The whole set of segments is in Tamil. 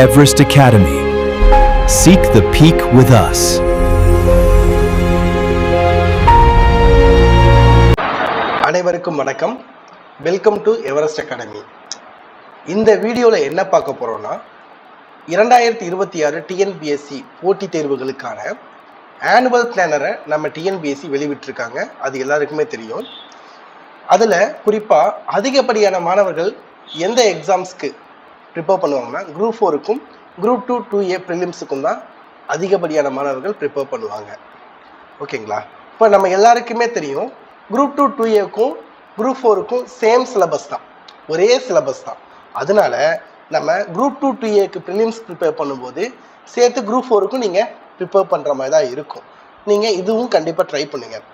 Everest Academy. Seek the peak with us. அனைவருக்கும் வணக்கம். Welcome to Everest academy. இந்த வீடியோவில் என்ன பார்க்க போகிறோம்னா 2026 டிஎன்பிஎஸ்சி போட்டித் தேர்வுகளுக்கான ஆனுவல் பிளானரை நம்ம டிஎன்பிஎஸ்சி வெளிவிட்டிருக்காங்க. அது எல்லாருக்குமே தெரியும். அதில் குறிப்பாக அதிகப்படியான மாணவர்கள் எந்த எக்ஸாம்ஸ்க்கு ப்ரிப்பேர் பண்ணுவாங்கன்னா குரூப் 4க்கும் குரூப் 2 2A ப்ரிலிம்ஸுக்கும் தான் அதிகப்படியான மாணவர்கள் ப்ரிப்பேர் பண்ணுவாங்க. ஓகேங்களா? இப்போ நம்ம எல்லாருக்குமே தெரியும் குரூப் 2 2Aக்கும் குரூப் 4க்கும் சேம் சிலபஸ் தான், ஒரே சிலபஸ் தான். அதனால நம்ம குரூப் 2 2Aக்கு ப்ரிலிம்ஸ் ப்ரிப்பேர் பண்ணும்போது சேர்த்து குரூப் 4க்கும் நீங்கள் ப்ரிப்பேர் பண்ணுற மாதிரி தான் இருக்கும். நீங்கள் இதுவும் கண்டிப்பாக ட்ரை பண்ணுங்கள்.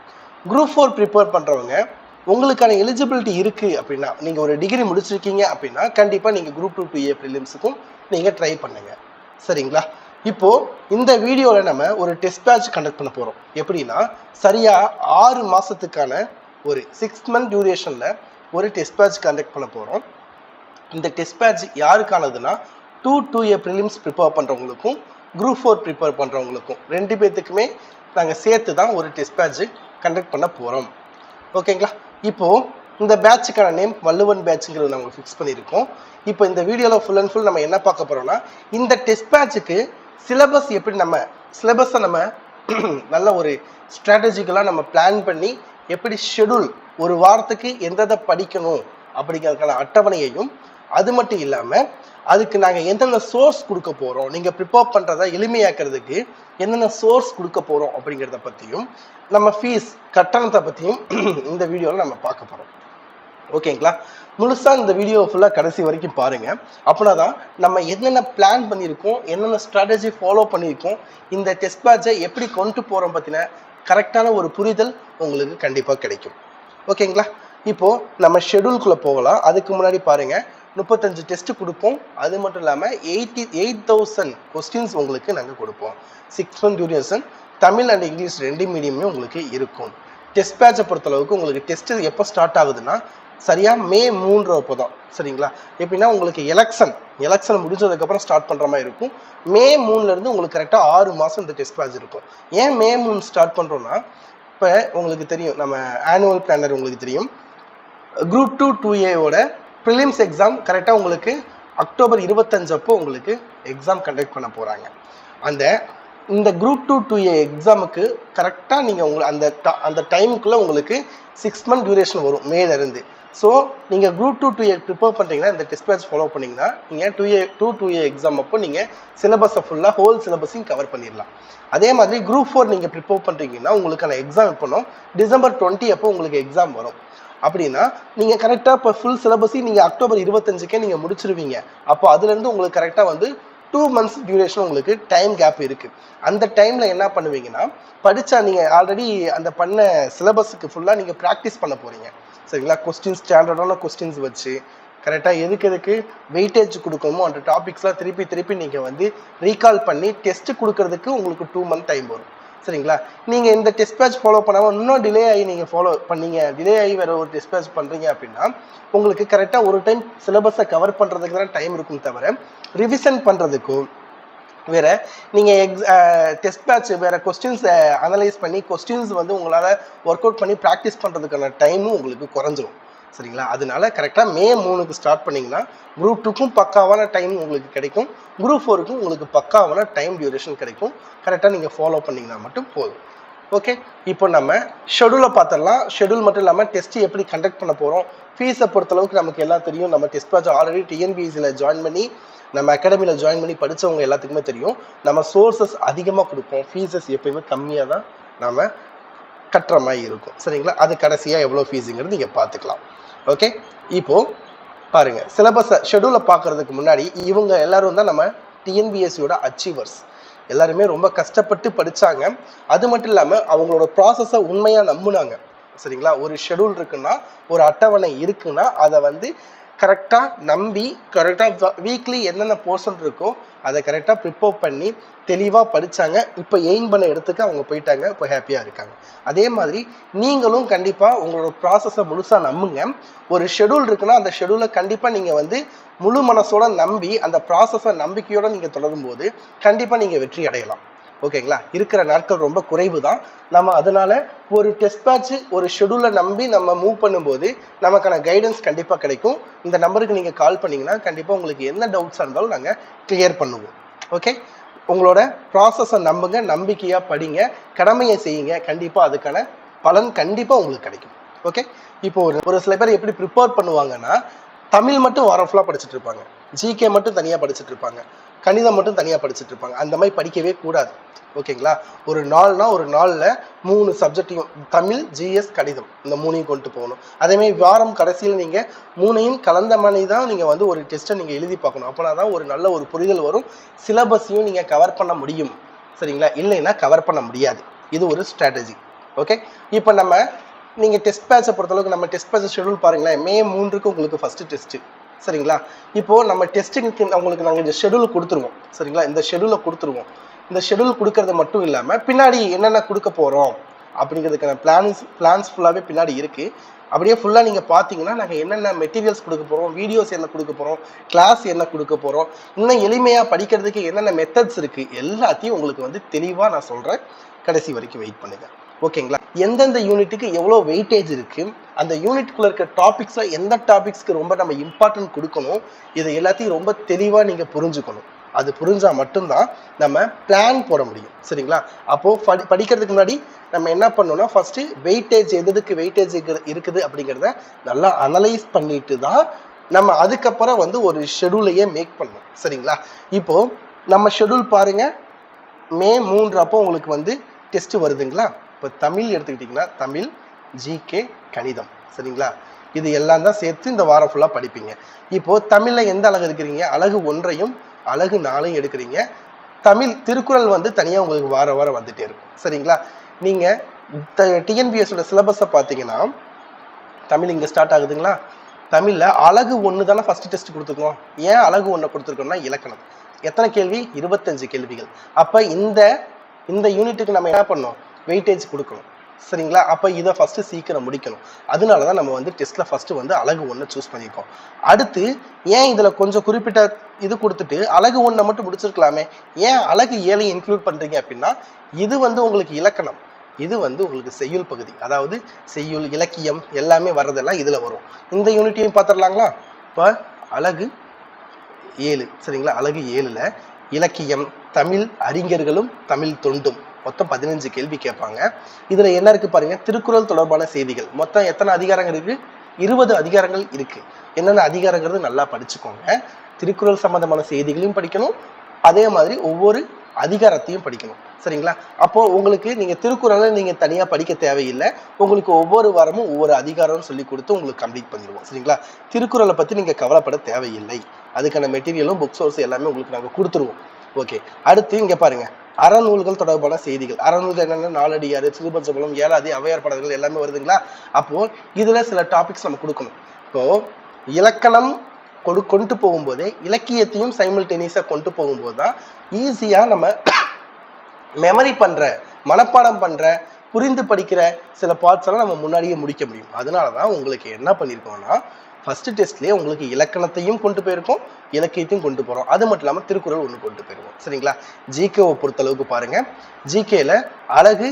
குரூப் 4 ப்ரிப்பேர் பண்ணுறவங்க உங்களுக்கான எலிஜிபிலிட்டி இருக்குது அப்படின்னா, நீங்கள் ஒரு டிகிரி முடிச்சிருக்கீங்க அப்படின்னா கண்டிப்பாக நீங்கள் குரூப் 2 2A ப்ரிலிம்ஸுக்கும் நீங்கள் ட்ரை பண்ணுங்கள். சரிங்களா? இப்போது இந்த வீடியோவில் நம்ம ஒரு டெஸ்ட் பேட்ச் கண்டக்ட் பண்ண போகிறோம். எப்படின்னா சரியாக 6 மாதத்துக்கான ஒரு 6 month டியூரேஷனில் ஒரு டெஸ்ட் பேட்ச் கண்டக்ட் பண்ண போகிறோம். இந்த டெஸ்ட் பேட்ச் யாருக்கானதுன்னா 2 2A ப்ரிலிம்ஸ் ப்ரிப்பேர் பண்ணுறவங்களுக்கும் குரூப் 4 ப்ரிப்பேர் பண்ணுறவங்களுக்கும் 2 பேர்த்துக்குமே நாங்கள் சேர்த்து தான் ஒரு டெஸ்ட் பேட்ச் கண்டக்ட் பண்ண போகிறோம். ஓகேங்களா? இப்போது இந்த பேட்சுக்கான நேம் வள்ளுவன் பேட்சுங்கிறது நாங்கள் ஃபிக்ஸ் பண்ணியிருக்கோம். இப்போ இந்த வீடியோவில் ஃபுல் அண்ட் ஃபுல் நம்ம என்ன பார்க்க போகிறோம்னா இந்த டெஸ்ட் பேட்சுக்கு சிலபஸ் எப்படி நம்ம சிலபஸை நம்ம நல்ல ஒரு ஸ்ட்ராட்டஜிக்கலாக நம்ம பிளான் பண்ணி எப்படி ஷெடியூல் ஒரு வாரத்துக்கு எந்தெந்த படிக்கணும் அப்படிங்கிறதுக்கான அட்டவணையையும், அது மட்டும் இல்லாமல் அதுக்கு நாங்கள் என்னென்ன சோர்ஸ் கொடுக்க போகிறோம், நீங்கள் ப்ரிப்பேர் பண்ணுறதை எளிமையாக்கிறதுக்கு என்னென்ன சோர்ஸ் கொடுக்க போகிறோம் அப்படிங்கிறத பற்றியும், நம்ம ஃபீஸ் கட்டணத்தை பற்றியும் இந்த வீடியோவில் நம்ம பார்க்க போகிறோம். ஓகேங்களா? முழுசாக இந்த வீடியோ ஃபுல்லாக கடைசி வரைக்கும் பாருங்கள். அப்படின்னா தான் நம்ம என்னென்ன பிளான் பண்ணியிருக்கோம், என்னென்ன ஸ்ட்ராட்டஜி ஃபாலோ பண்ணியிருக்கோம், இந்த டெஸ்ட் பேட்சை எப்படி கொண்டு போகிறோம் பற்றின கரெக்டான ஒரு புரிதல் உங்களுக்கு கண்டிப்பாக கிடைக்கும். ஓகேங்களா? இப்போது நம்ம ஷெடியூல்குள்ளே போகலாம். அதுக்கு முன்னாடி பாருங்கள், 35 டெஸ்ட்டு கொடுப்போம். அது மட்டும் இல்லாமல் 8,000 கொஸ்டின்ஸ் உங்களுக்கு நாங்கள் கொடுப்போம். 6 month duration, Tamil and English 2 மீடியமே உங்களுக்கு இருக்கும். டெஸ்ட் பேட்சை பொறுத்தளவுக்கு உங்களுக்கு டெஸ்ட்டு எப்போ ஸ்டார்ட் ஆகுதுன்னா சரியாக மே 3 அப்போ தான். சரிங்களா? எப்படின்னா உங்களுக்கு எலெக்ஷன் முடிஞ்சதுக்கப்புறம் ஸ்டார்ட் பண்ணுற மாதிரி இருக்கும். மே 3லேருந்து உங்களுக்கு கரெக்டாக 6 மாதம் இந்த டெஸ்ட் பேட்ச் இருக்கும். ஏன் மே 3 ஸ்டார்ட் பண்ணுறோன்னா, இப்போ உங்களுக்கு தெரியும் நம்ம ஆனுவல் பிளானர் உங்களுக்கு தெரியும், குரூப் 2 2Aவோட ப்ரிலிம்ஸ் எக்ஸாம் கரெக்டாக உங்களுக்கு அக்டோபர் 25 அப்போ உங்களுக்கு எக்ஸாம் கண்டக்ட் பண்ண போகிறாங்க. இந்த குரூப் 2 2A எக்ஸாமுக்கு கரெக்டாக நீங்கள் அந்த டைமுக்குள்ளே உங்களுக்கு 6 month டியூரேஷன் வரும் மேலேருந்து. ஸோ நீங்கள் குரூப் 2 2A ப்ரிப்பேர் பண்ணுறீங்கன்னா இந்த டெஸ்ட் பேட்ச் ஃபாலோ பண்ணிங்கன்னா நீங்கள் 2 2A எக்ஸாம் அப்போ நீங்கள் சிலபஸை ஃபுல்லாக ஹோல் சிலபஸையும் கவர் பண்ணிடலாம். அதே மாதிரி குரூப் 4 நீங்கள் ப்ரிப்பேர் பண்ணுறீங்கன்னா உங்களுக்கான எக்ஸாம் எப்போனா டிசம்பர் 20 அப்போ உங்களுக்கு எக்ஸாம் வரும். அப்படின்னா நீங்கள் கரெக்டாக இப்போ ஃபுல் சிலபஸையும் நீங்கள் அக்டோபர் 25க்கே நீங்கள் முடிச்சிருவீங்க. அப்போ அதுலேருந்து உங்களுக்கு கரெக்டாக 2 months டியூரேஷன் உங்களுக்கு டைம் கேப் இருக்குது. அந்த டைமில் என்ன பண்ணுவீங்கன்னா படித்தா நீங்கள் ஆல்ரெடி அந்த பண்ண சிலபஸுக்கு ஃபுல்லாக நீங்கள் ப்ராக்டிஸ் பண்ண போகிறீங்க. சரிங்களா? கொஸ்டின்ஸ் ஸ்டாண்டர்டான கொஸ்டின்ஸ் வச்சு கரெக்டாக எதுக்கு வெயிட்டேஜ் கொடுக்கணுமோ அந்த டாபிக்ஸ்லாம் திருப்பி நீங்கள் ரீகால் பண்ணி டெஸ்ட்டு கொடுக்கறதுக்கு உங்களுக்கு 2 month டைம் வரும். சரிங்களா? நீங்கள் இந்த டெஸ்ட் பேட்ச் ஃபாலோ பண்ணாமல் இன்னும் டிலே ஆகி நீங்கள் டிலே ஆகி வேறு ஒரு டெஸ்ட் பேட்ச் பண்ணுறீங்க அப்படின்னா உங்களுக்கு கரெக்டாக ஒரு டைம் சிலபஸை கவர் பண்ணுறதுக்கு தான் டைம் இருக்கும், தவிர ரிவிஷன் பண்ணுறதுக்கும் வேறு நீங்கள் டெஸ்ட் பேட்ச் வேறு கொஸ்டின்ஸை அனலைஸ் பண்ணி கொஸ்டின்ஸ் உங்களால் ஒர்க் அவுட் பண்ணி ப்ராக்டிஸ் பண்ணுறதுக்கான டைமும் உங்களுக்கு குறைஞ்சிரும். சரிங்களா? அதனால கரெக்டாக மே 3க்கு ஸ்டார்ட் பண்ணிங்கன்னா குரூப் 2க்கும் பக்காவான டைம் உங்களுக்கு கிடைக்கும், குரூப் 4க்கும் உங்களுக்கு பக்காவான டைம் டியூரேஷன் கிடைக்கும். கரெக்டாக நீங்கள் ஃபாலோ பண்ணிங்கன்னா மட்டும் போதும். ஓகே, இப்போ நம்ம ஷெடியூலை பார்த்துடலாம். ஷெடியூல் மட்டும் இல்லாமல் டெஸ்ட்டு எப்படி கண்டக்ட் பண்ண போகிறோம், ஃபீஸை பொறுத்தளவுக்கு நமக்கு எல்லாம் தெரியும். நம்ம டெஸ்ட் பேட்ச் ஆல்ரெடி டிஎன்பிஎஸ்சியில் ஜாயின் பண்ணி நம்ம அகாடமியில் ஜாயின் பண்ணி படித்தவங்க எல்லாத்துக்குமே தெரியும். நம்ம சோர்ஸஸ் அதிகமாக கொடுப்போம், ஃபீஸஸ் எப்போயுமே கம்மியாக தான் நம்ம கட்டுற மாதிரி இருக்கும். சரிங்களா? அது கடைசியாக எவ்வளோ ஃபீஸுங்கிறது நீங்கள் பார்த்துக்கலாம். ஓகே, இப்போது பாருங்கள், சிலபஸை ஷெடியூலை பார்க்குறதுக்கு முன்னாடி இவங்க எல்லோரும் தான் நம்ம டிஎன்பிஎஸ்சியோட அச்சீவர்ஸ். எல்லாருமே ரொம்ப கஷ்டப்பட்டு படித்தாங்க. அது மட்டும் இல்லாமல் அவங்களோட ப்ராசஸை உண்மையாக நம்பினாங்க. சரிங்களா? ஒரு ஷெடியூல் இருக்குன்னா, ஒரு அட்டவணை இருக்குன்னா அதை கரெக்டாக நம்பி கரெக்டாக வீக்லி என்னென்ன போர்ஷன் இருக்கோ அதை கரெக்டாக ப்ரிப்பேர் பண்ணி தெளிவாக படித்தாங்க. இப்போ எய்ம் பண்ண இடத்துக்கு அவங்க போயிட்டாங்க, இப்போ ஹாப்பியாக இருக்காங்க. அதே மாதிரி நீங்களும் கண்டிப்பாக உங்களோட ப்ராசஸை முழுசாக நம்புங்க. ஒரு ஷெடியூல் இருக்குன்னா அந்த ஷெடியூலை கண்டிப்பாக நீங்கள் வந்து முழு மனசோட நம்பி அந்த ப்ராசஸை நம்பிக்கையோடு நீங்கள் தொடரும் போது கண்டிப்பாக நீங்கள் வெற்றி அடையலாம். ஓகேங்களா? இருக்கிற நாட்கள் ரொம்ப குறைவு தான். நம்ம அதனால ஒரு டெஸ்ட் பேட்ச் ஒரு ஷெடியூலை நம்பி நம்ம மூவ் பண்ணும்போது நமக்கான கைடன்ஸ் கண்டிப்பாக கிடைக்கும். இந்த நம்பருக்கு நீங்கள் கால் பண்ணிங்கன்னா கண்டிப்பாக உங்களுக்கு என்ன டவுட்ஸாக இருந்தாலும் நாங்கள் கிளியர் பண்ணுவோம். ஓகே, உங்களோட ப்ராசஸை நம்புங்க, நம்பிக்கையாக படிங்க, கடமையை செய்யுங்க. கண்டிப்பாக அதுக்கான பலன் கண்டிப்பாக உங்களுக்கு கிடைக்கும். ஓகே, இப்போ ஒரு சில பேர் எப்படி ப்ரிப்பேர் பண்ணுவாங்கன்னா தமிழ் மட்டும் வாரம் ஃபுல்லாக படிச்சுட்டு இருப்பாங்க, ஜிகே மட்டும் தனியாக படிச்சுட்டு இருப்பாங்க, கணிதம் மட்டும் தனியாக படிச்சுட்டு இருப்பாங்க. அந்த மாதிரி படிக்கவே கூடாது. ஓகேங்களா? ஒரு நாள்னா ஒரு நாளில் 3 சப்ஜெக்டையும் தமிழ், ஜிஎஸ், கணிதம் இந்த 3ஐயும் கொண்டு போகணும். அதேமாதிரி வாரம் கடைசியில் நீங்கள் 3ஐயும் கலந்த மாதிரி தான் நீங்கள் வந்து ஒரு டெஸ்ட்டை நீங்கள் எழுதி பார்க்கணும். அப்போனா தான் ஒரு நல்ல ஒரு புரிதல் வரும். சிலபஸையும் நீங்கள் கவர் பண்ண முடியும். சரிங்களா? இல்லைன்னா கவர் பண்ண முடியாது. இது ஒரு ஸ்ட்ராட்டஜி. ஓகே, இப்போ நீங்கள் டெஸ்ட் பேட்சை பொறுத்தளவுக்கு நம்ம டெஸ்ட் பேட்ச் ஷெடியூல் பாருங்களேன். மே 3க்கு உங்களுக்கு ஃபஸ்ட்டு டெஸ்ட்டு. சரிங்களா? இப்போது நம்ம டெஸ்ட்டுக்கு உங்களுக்கு நாங்கள் இந்த ஷெடியூல் கொடுத்துருவோம். சரிங்களா? இந்த ஷெடியூலை கொடுத்துருவோம். இந்த ஷெடியூல் கொடுக்கறது மட்டும் இல்லாமல் பின்னாடி என்னென்ன கொடுக்க போகிறோம் அப்படிங்கிறதுக்கான பிளான்ஸ் ஃபுல்லாகவே பின்னாடி இருக்குது. அப்படியே ஃபுல்லாக நீங்கள் பார்த்தீங்கன்னா நாங்கள் என்னென்ன மெட்டீரியல்ஸ் கொடுக்க போகிறோம், வீடியோஸ் என்ன கொடுக்க போகிறோம், கிளாஸ் என்ன கொடுக்க போகிறோம், இன்னும் எளிமையாக படிக்கிறதுக்கு என்னென்ன மெத்தட்ஸ் இருக்குது, எல்லாத்தையும் உங்களுக்கு வந்து தெளிவாக நான் சொல்கிறேன். கடைசி வரைக்கும் வெயிட் பண்ணுங்கள். ஓகேங்களா? எந்தெந்த யூனிட்டுக்கு எவ்வளோ வெயிட்டேஜ் இருக்குது, அந்த யூனிட்டுக்குள்ளே இருக்க டாபிக்ஸை எந்த டாபிக்ஸ்க்கு ரொம்ப நம்ம இம்பார்ட்டன்ட் கொடுக்கணும், இதை எல்லாத்தையும் ரொம்ப தெளிவாக நீங்கள் புரிஞ்சுக்கணும். அது புரிஞ்சால் மட்டும்தான் நம்ம பிளான் போட முடியும். சரிங்களா? அப்போது படிக்கிறதுக்கு முன்னாடி நம்ம என்ன பண்ணோம்னா ஃபஸ்ட்டு வெயிட்டேஜ் எதுக்கு வெயிட்டேஜ் இருக்குது அப்படிங்கிறத நல்லா அனலைஸ் பண்ணிட்டு தான் நம்ம அதுக்கப்புறம் வந்து ஒரு ஷெடியூலையே மேக் பண்ணணும். சரிங்களா? இப்போது நம்ம ஷெடியூல் பாருங்கள். மே 3 அப்போ உங்களுக்கு வந்து டெஸ்ட்டு வருதுங்களா? இப்போ தமிழ் எடுத்துக்கிட்டிங்கன்னா தமிழ், ஜிகே, கணிதம். சரிங்களா? இது எல்லாம் தான் சேர்த்து இந்த வாரம் ஃபுல்லாக படிப்பீங்க. இப்போது தமிழில் எந்த அழகு இருக்கிறீங்க? அழகு 1ஐயும் அழகு 4ஐயும் எடுக்கிறீங்க. தமிழ் திருக்குறள் வந்து தனியாக உங்களுக்கு வாரம் வந்துகிட்டே இருக்கும். சரிங்களா? நீங்கள் டிஎன்பிஎஸோட சிலபஸை பார்த்தீங்கன்னா தமிழ் இங்கே ஸ்டார்ட் ஆகுதுங்களா? தமிழில் அழகு 1 தானே ஃபஸ்ட்டு டெஸ்ட் கொடுத்துருக்கோம். ஏன் அழகு 1 கொடுத்துருக்கோம்னா இலக்கணம். எத்தனை கேள்வி? 25 கேள்விகள். அப்போ இந்த யூனிட்டுக்கு நம்ம என்ன பண்ணோம்? வெயிட்டேஜ் கொடுக்கணும். சரிங்களா? அப்போ இதை ஃபஸ்ட்டு சீக்கிரம் முடிக்கணும். அதனால தான் நம்ம வந்து டெஸ்ட்டில் ஃபஸ்ட்டு வந்து அழகு 1 சூஸ் பண்ணியிருக்கோம். அடுத்து ஏன் இதில் கொஞ்சம் குறிப்பிட்ட இது கொடுத்துட்டு அழகு 1 மட்டும் முடிச்சிருக்கலாமே, ஏன் அழகு 7 இன்க்ளூட் பண்ணுறீங்க அப்படின்னா இது வந்து உங்களுக்கு இலக்கணம், இது வந்து உங்களுக்கு செய்யுள் பகுதி. அதாவது செய்யுள், இலக்கியம் எல்லாமே வர்றதெல்லாம் இதில் வரும். இந்த யூனிட்டையும் பார்த்துடலாங்களா? இப்போ அழகு 7. சரிங்களா? அழகு 7ல் இலக்கியம், தமிழ் அறிஞர்களும் தமிழ் தொண்டும் மொத்தம் 15 கேள்வி கேட்பாங்க. இதில் என்ன இருக்குது பாருங்கள், திருக்குறள் தொடர்பான செய்திகள். மொத்தம் எத்தனை அதிகாரங்கள் இருக்குது? 20 அதிகாரங்கள் இருக்குது. என்னென்ன அதிகாரங்கிறது நல்லா படிச்சுக்கோங்க. திருக்குறள் சம்மந்தமான செய்திகளையும் படிக்கணும், அதே மாதிரி ஒவ்வொரு அதிகாரத்தையும் படிக்கணும். சரிங்களா? அப்போது உங்களுக்கு நீங்கள் திருக்குறளை நீங்கள் தனியாக படிக்க தேவையில்லை. உங்களுக்கு ஒவ்வொரு வாரமும் ஒவ்வொரு அதிகாரம்னு சொல்லி கொடுத்து உங்களுக்கு கம்ப்ளீட் பண்ணிடுவோம். சரிங்களா? திருக்குறளை பற்றி நீங்கள் கவலைப்பட தேவையில்லை. அதுக்கான மெட்டீரியலும் புக் சோர்ஸ் எல்லாமே உங்களுக்கு நாங்கள் கொடுத்துருவோம். ஓகே, அடுத்து இங்கே பாருங்கள், அறநூல்கள் தொடர்பான செய்திகள். அறநூல்கள் என்னென்ன? நாலடியார், சிறுபஞ்சபலம், ஏழாதி, ஔவையார் பாடல்கள் எல்லாமே வருதுங்களா? அப்போது இதில் சில டாபிக்ஸ் நம்ம கொடுக்கணும். இப்போது இலக்கணம் கொண்டு போகும்போதே இலக்கியத்தையும் சைமல்டேனியஸாக கொண்டு போகும்போது தான் ஈஸியாக நம்ம மெமரி பண்ணுற, மனப்பாடம் பண்ணுற, புரிந்து படிக்கிற சில பார்ட்ஸ் எல்லாம் நம்ம முன்னாடியே முடிக்க முடியும். அதனால தான் உங்களுக்கு என்ன பண்ணியிருக்கோம்னா ஃபஸ்ட்டு டெஸ்ட்லேயே உங்களுக்கு இலக்கணத்தையும் கொண்டு போயிருக்கோம், இலக்கியத்தையும் கொண்டு போகிறோம். அது மட்டும் இல்லாமல் திருக்குறள் 1 கொண்டு போயிருவோம். சரிங்களா? ஜிகேவை பொறுத்தளவுக்கு பாருங்கள், ஜிகேல அழகு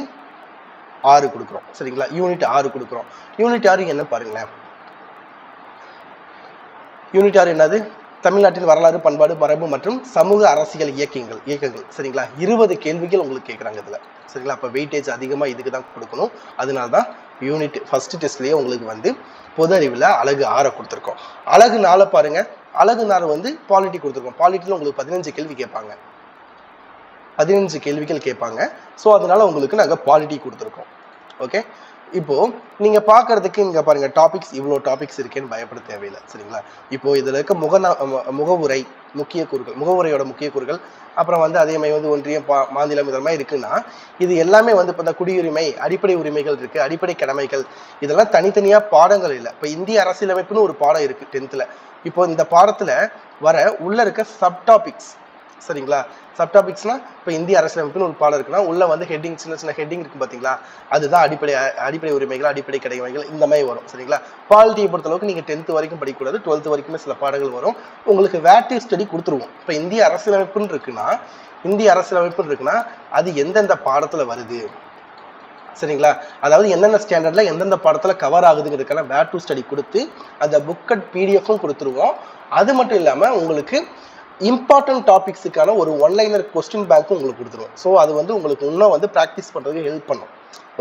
6 கொடுக்குறோம். சரிங்களா? யூனிட் 6 கொடுக்குறோம். யூனிட் 6 என்ன பாருங்களேன். யூனிட் 6 என்னது? தமிழ்நாட்டின் வரலாறு, பண்பாடு, மரபு மற்றும் சமூக அரசியல் இயக்கங்கள். சரிங்களா? 20 கேள்விகள் உங்களுக்கு கேட்குறாங்க இதில். சரிங்களா? அப்போ வெயிட்டேஜ் அதிகமாக இதுக்கு தான் கொடுக்கணும். அதனால தான் யூனிட் ஃபஸ்ட்டு டெஸ்ட்லேயே உங்களுக்கு வந்து பொது அறிவில் அழகு 6 கொடுத்துருக்கோம். அழகு 4 பாருங்கள். அழகு 4 வந்து பாலிட்டி கொடுத்துருக்கோம். பாலிட்டியில் உங்களுக்கு 15 கேள்வி கேட்பாங்க, 15 கேள்விகள் கேட்பாங்க. ஸோ அதனால் உங்களுக்கு நாங்கள் பாலிட்டி கொடுத்துருக்கோம். ஓகே, இப்போ நீங்க பாக்குறதுக்கு இங்க பாருங்க டாபிக்ஸ் இவ்வளோ டாபிக்ஸ் இருக்கேன்னு பயப்பட தேவையில்லை சரிங்களா. இப்போ இதுல இருக்க முகவுரை முக்கிய கூறுகள், முகவுரையோட முக்கிய கூறுகள், அப்புறம் வந்து அதே மாதிரி வந்து ஒன்றியம் மாநிலம் இதெல்லாம் இருக்குன்னா இது எல்லாமே வந்து இப்போ இந்த குடியுரிமை அடிப்படை உரிமைகள் இருக்கு, அடிப்படை கடமைகள், இதெல்லாம் தனித்தனியா பாடங்கள் இல்லை. இப்போ இந்திய அரசியலமைப்புன்னு ஒரு பாடம் இருக்கு 10th. இப்போ இந்த பாடத்துல வர உள்ள இருக்க சப்டாபிக்ஸ் சரிங்களா. சப்டாபிக்ஸ்னா இப்போ இந்திய அரசியலமைப்புன்னு ஒரு பாடம் இருக்குன்னா உள்ள வந்து ஹெட்டிங் சின்ன சின்ன ஹெட்டிங் இருக்கு பார்த்தீங்களா, அதுதான் அடிப்படை உரிமைகள் அடிப்படை கடமைகள் இந்த மாதிரி வரும் சரிங்களா. பாலிட்டியை பொறுத்தளவுக்கு நீங்கள் 10th வரைக்கும் படிக்கக்கூடாது, 12th வரைக்குமே சில பாடங்கள் வரும். உங்களுக்கு வேட்டிவ் ஸ்டடி கொடுத்துருவோம். இப்போ இந்திய அரசியலமைப்புன்னு இருக்குன்னா அது எந்தெந்த பாடத்துல வருது சரிங்களா, அதாவது எந்தெந்த ஸ்டாண்டர்ட்ல எந்தெந்த பாடத்துல கவர் ஆகுதுங்கிறதுக்கான வேட்டிவ் ஸ்டடி கொடுத்து அந்த புக்கட் பிடிஎஃப்பும் கொடுத்துருவோம். அது மட்டும் இல்லாமல் உங்களுக்கு இம்பார்ட்டன்ட் டாபிக்ஸுக்கான ஒரு ஒன்லைனர் கொஸ்டின் பேங்க்கும் உங்களுக்கு கொடுத்துருவோம். ஸோ அது வந்து உங்களுக்கு இன்னும் வந்து ப்ராக்டிஸ் பண்ணுறதுக்கு ஹெல்ப் பண்ணும்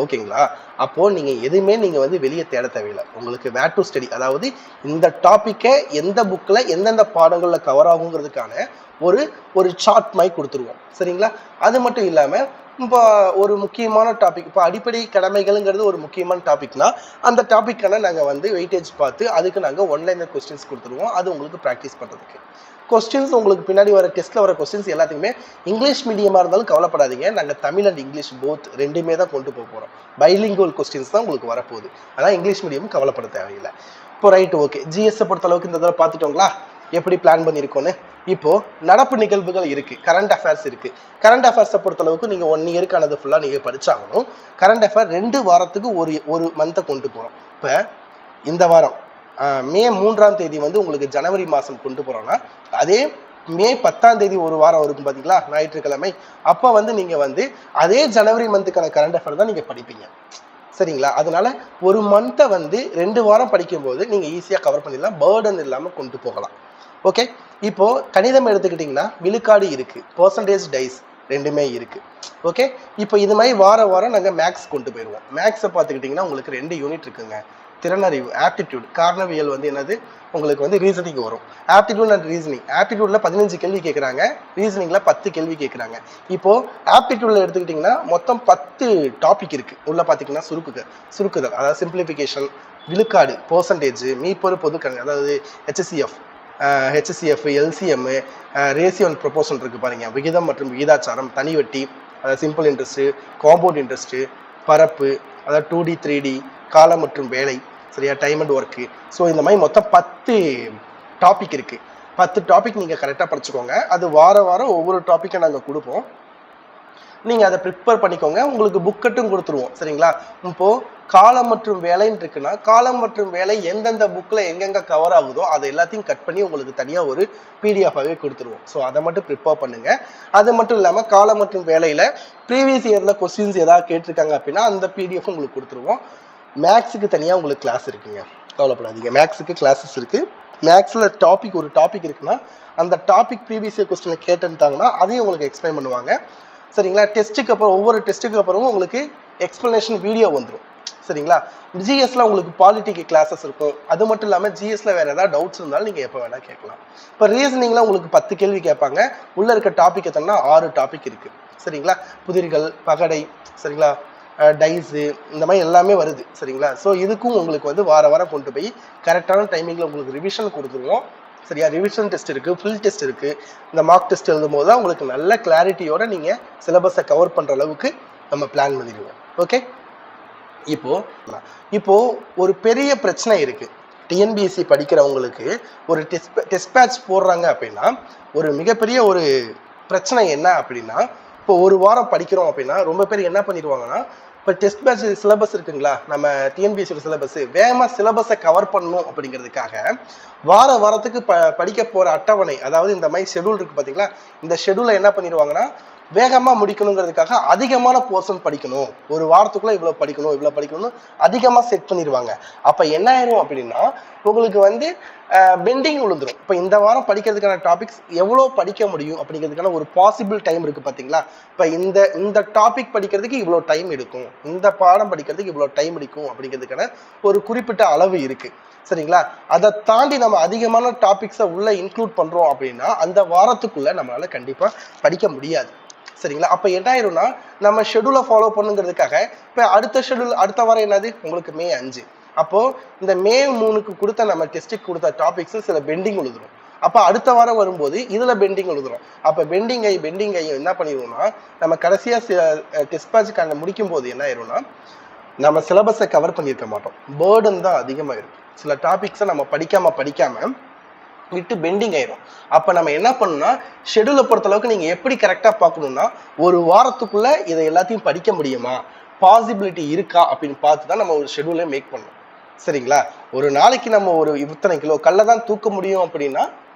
ஓகேங்களா. அப்போது நீங்கள் எதுவுமே நீங்கள் வந்து வெளியே தேட தேவையில்லை. உங்களுக்கு வேர் டு ஸ்டடி, அதாவது இந்த டாப்பிக்கை எந்த புக்கில் எந்தெந்த பாடங்களில் கவர் ஆகுங்கிறதுக்கான ஒரு சார்ட் மாதிரி கொடுத்துருவோம் சரிங்களா. அது மட்டும் இல்லாமல் இப்போ ஒரு முக்கியமான டாபிக், இப்போ அடிப்படை கடமைகள்ங்கிறது ஒரு முக்கியமான டாபிக்னா அந்த டாப்பிக்கான நாங்கள் வந்து வெயிட்டேஜ் பார்த்து அதுக்கு நாங்கள் ஒன்லைனர் கொஸ்டின்ஸ் கொடுத்துருவோம். அது உங்களுக்கு ப்ராக்டிஸ் பண்ணுறதுக்கு. கொஸ்டின்ஸ் உங்களுக்கு பின்னாடி வர டெஸ்ட்டில் வர கொஸ்டின்ஸ் எல்லாத்துக்குமே இங்கிலீஷ் மீடியமாக இருந்தாலும் கவலைப்படாதீங்க, நாங்கள் தமிழ் அண்ட் இங்கிலீஷ் போத் ரெண்டுமே தான் கொண்டு போக போகிறோம். பைலிங்குவல் கொஸ்டின்ஸ் தான் உங்களுக்கு வரப்போகுது. ஆனால் இங்கிலீஷ் மீடியம் கவலைப்பட தேவையில்லை. இப்போ ரைட்டு ஓகே, ஜிஎஸ்ஸை பொறுத்தளவுக்கு இந்த தடவை பார்த்துட்டோங்களா எப்படி பிளான் பண்ணியிருக்கோன்னு. இப்போ நடப்பு நிகழ்வுகள் இருக்கு, கரண்ட் அஃபேர்ஸ் இருக்கு. கரண்ட் அஃபேர்ஸை பொறுத்தளவுக்கு நீங்கள் 1 இயருக்கானது ஃபுல்லாக நீங்கள் படிச்சாகணும். கரண்ட் அஃபேர் 2 வாரத்துக்கு ஒரு மந்த்தை கொண்டு போகிறோம். இப்போ இந்த வாரம் மே 3ஆம் தேதி வந்து உங்களுக்கு ஜனவரி மாதம் கொண்டு போகிறோன்னா அதே மே 10ஆம் தேதி ஒரு வாரம் இருக்கும் பார்த்தீங்களா ஞாயிற்றுக்கிழமை, அப்போ வந்து நீங்கள் வந்து அதே ஜனவரி மந்த்துக்கான கரண்ட் அஃபேர் தான் நீங்கள் படிப்பீங்க சரிங்களா. அதனால ஒரு மந்த்தை வந்து 2 வாரம் படிக்கும்போது நீங்கள் ஈஸியாக கவர் பண்ணிடலாம், பேர்டன் இல்லாமல் கொண்டு போகலாம். ஓகே, இப்போ கணிதம் எடுத்துக்கிட்டிங்கன்னா விழுக்காடு இருக்குது, பர்சன்டேஜ் டைஸ் ரெண்டுமே இருக்குது. ஓகே, இப்போ இது மாதிரி வாரம் நாங்கள் மேக்ஸ் கொண்டு போயிடுவோம். மேக்ஸை பார்த்துக்கிட்டிங்கன்னா உங்களுக்கு 2 யூனிட் இருக்குங்க. திறனறிவு ஆப்டிடியூட், காரணவியல் வந்து என்னது உங்களுக்கு வந்து ரீசனிங் வரும். ஆப்டிடியூட் அண்ட் ரீசனிங், ஆப்டிடியூட்ல 15 கேள்வி கேட்குறாங்க, ரீசனிங்ல 10 கேள்வி கேட்குறாங்க. இப்போ ஆப்டிடியூட்ல எடுத்துக்கிட்டிங்கன்னா மொத்தம் 10 டாபிக் இருக்கு. உள்ள பார்த்தீங்கன்னா சுருக்குதல் அதாவது சிம்பிளிஃபிகேஷன், விழுக்காடு, பர்சன்டேஜ், மீப்பொரு பொது அதாவது HCF, LCM, ratio and proportion இருக்கு பாருங்க, விகிதம் மற்றும் விகிதாச்சாரம், தனி வட்டி, அதாவது சிம்பிள் இன்ட்ரெஸ்ட், காம்பவுண்ட் இன்ட்ரெஸ்ட், பரப்பு, அதாவது 2D 3D, காலம் மற்றும் வேலை சரியா, டைம் அண்ட் ஒர்க்கு. ஸோ இந்த மாதிரி மொத்தம் 10 டாபிக் இருக்குது. 10 டாபிக் நீங்கள் கரெக்டாக படிச்சுக்கோங்க. அது வாரம் ஒவ்வொரு டாப்பிக்கை நாங்கள் கொடுப்போம், நீங்கள் அதை ப்ரிப்பேர் பண்ணிக்கோங்க. உங்களுக்கு புக்கட்டும் கொடுத்துருவோம் சரிங்களா. இப்போது காலம் மற்றும் வேலைன்னு இருக்குன்னா காலம் மற்றும் வேலை எந்தெந்த புக்கில் எங்கெங்கே கவர் ஆகுதோ அதை எல்லாத்தையும் கட் பண்ணி உங்களுக்கு தனியாக ஒரு பிடிஎஃபாகவே கொடுத்துருவோம். ஸோ அதை மட்டும் ப்ரிப்பேர் பண்ணுங்கள். அது மட்டும் இல்லாமல் காலம் மற்றும் வேலையில் ப்ரீவியஸ் இயரில் கொஸ்டின்ஸ் ஏதாவது கேட்டிருக்காங்க அப்படின்னா அந்த பிடிஎஃப் உங்களுக்கு கொடுத்துருவோம். மேக்ஸுக்கு தனியாக உங்களுக்கு கிளாஸ் இருக்குங்க, கவலைப்படாதீங்க. மேக்ஸுக்கு கிளாஸஸ் இருக்குது. மேக்ஸில் ஒரு டாபிக் இருக்குன்னா அந்த டாபிக் ப்ரீவியஸ் இயர் கொஸ்டினில் கேட்டுட்டாங்கன்னா அதையும் உங்களுக்கு எக்ஸ்பிளைன் பண்ணுவாங்க சரிங்களா. டெஸ்ட்டுக்கு அப்புறம் ஒவ்வொரு டெஸ்ட்டுக்கு அப்புறமும் உங்களுக்கு எக்ஸ்ப்ளனேஷன் வீடியோ வந்துடும் சரிங்களா. ஜிஎஸ்ல உங்களுக்கு பாலிட்டிக்கு கிளாஸஸ் இருக்கும். அது மட்டும் இல்லாமல் ஜிஎஸ்ல வேறு ஏதாவது டவுட்ஸ் இருந்தாலும் நீங்கள் எப்போ வேணால் கேட்கலாம். இப்போ ரீசனிங்கில் உங்களுக்கு 10 கேள்வி கேட்பாங்க. உள்ளே இருக்க டாபிக் எத்தனா 6 டாபிக் இருக்குது சரிங்களா. புதிர்கள், பகடை சரிங்களா, டைஸு, இந்த மாதிரி எல்லாமே வருது சரிங்களா. ஸோ இதுக்கும் உங்களுக்கு வந்து வாரம் கொண்டு போய் கரெக்டான டைமிங்கில் உங்களுக்கு ரிவிஷன் கொடுத்துருவோம் சரியா. ரிவிஷன் டெஸ்ட் இருக்குது, ஃபுல் டெஸ்ட் இருக்குது. இந்த மார்க் டெஸ்ட் எழுதும் போது தான் உங்களுக்கு நல்ல கிளாரிட்டியோட நீங்கள் சிலபஸை கவர் பண்ணுற அளவுக்கு நம்ம பிளான் பண்ணிடுவோம். ஓகே, இப்போ ஒரு பெரிய பிரச்சனை இருக்குது. டிஎன்பிஎஸ்சி படிக்கிறவங்களுக்கு ஒரு டெஸ்ட் பேட்ச் போடுறாங்க அப்படின்னா ஒரு மிகப்பெரிய ஒரு பிரச்சனை என்ன அப்படின்னா, இப்போ ஒரு வாரம் படிக்கிறோம் அப்படின்னா ரொம்ப பேர் என்ன பண்ணிடுவாங்கன்னா, இப்போ டெஸ்ட் பேட்ச் சிலபஸ் இருக்குங்களா, நம்ம டிஎன்பிஎஸ்சியோட சிலபஸ் வேகமாக சிலபஸை கவர் பண்ணணும் அப்படிங்கிறதுக்காக வாரத்துக்கு படிக்க போகிற அட்டவணை, அதாவது இந்த மாதிரி ஷெடியூல் இருக்குது பார்த்தீங்களா, இந்த ஷெடியூலை என்ன பண்ணிடுவாங்கன்னா வேகமாக முடிக்கணுங்கிறதுக்காக அதிகமான போர்ஷன் படிக்கணும், ஒரு வாரத்துக்குள்ளே இவ்வளோ படிக்கணும்னு அதிகமாக செட் பண்ணிடுவாங்க. அப்போ என்ன ஆயிரும் அப்படின்னா உங்களுக்கு வந்து பெண்டிங் விழுந்துடும். இப்போ இந்த வாரம் படிக்கிறதுக்கான டாபிக்ஸ் எவ்வளோ படிக்க முடியும் அப்படிங்கிறதுக்கான ஒரு பாசிபிள் டைம் இருக்குது பார்த்தீங்களா. இப்போ இந்த டாபிக் படிக்கிறதுக்கு இவ்வளோ டைம் எடுக்கும், இந்த பாடம் படிக்கிறதுக்கு இவ்வளோ டைம் எடுக்கும் அப்படிங்கிறதுக்கான ஒரு குறிப்பிட்ட அளவு இருக்குது சரிங்களா. அதை தாண்டி நம்ம அதிகமான டாபிக்ஸை உள்ளே இன்க்ளூட் பண்ணுறோம் அப்படின்னா அந்த வாரத்துக்குள்ளே நம்மளால் கண்டிப்பாக படிக்க முடியாது சரிங்களா? அப்போ என்ன ஆயிரும்னா நம்ம ஷெடியூலை ஃபாலோ பண்ணுங்கிறதுக்காக இப்போ அடுத்த ஷெடியூல் அடுத்த வாரம் என்னது உங்களுக்கு மே 5. அப்போ இந்த மே 3க்கு கொடுத்த நம்ம டெஸ்ட்டுக்கு கொடுத்த டாபிக்ஸ் சில பெண்டிங் எழுதுறோம். அப்போ அடுத்த வாரம் வரும்போது இதுல பெண்டிங் எழுதுறோம். அப்போ பெண்டிங் ஆகி என்ன பண்ணிடுவோம்னா நம்ம கடைசியா டெஸ்ட் பேட்ச் முடிக்கும் போது என்ன ஆயிரும்னா நம்ம சிலபஸை கவர் பண்ணியிருக்க மாட்டோம். பேர்டன் தான் அதிகமாகிடும். சில டாபிக்ஸை நம்ம படிக்காம விட்டு பெண்டிங் ஆயிரும். அப்போ நம்ம என்ன பண்ணணும்னா ஷெடியூலை பொறுத்தளவுக்கு நீங்கள் எப்படி கரெக்டாக பார்க்கணும்னா ஒரு வாரத்துக்குள்ள இதை எல்லாத்தையும் படிக்க முடியுமா, பாசிபிலிட்டி இருக்கா அப்படின்னு பார்த்து தான் நம்ம ஒரு ஷெடியூலை மேக் பண்ணணும். சரிங்களா? ஒரு நாளைக்கு நம்ம ஒரு இத்தனை கிலோ கல்லை தான் தூக்க முடியும் அப்படின்னா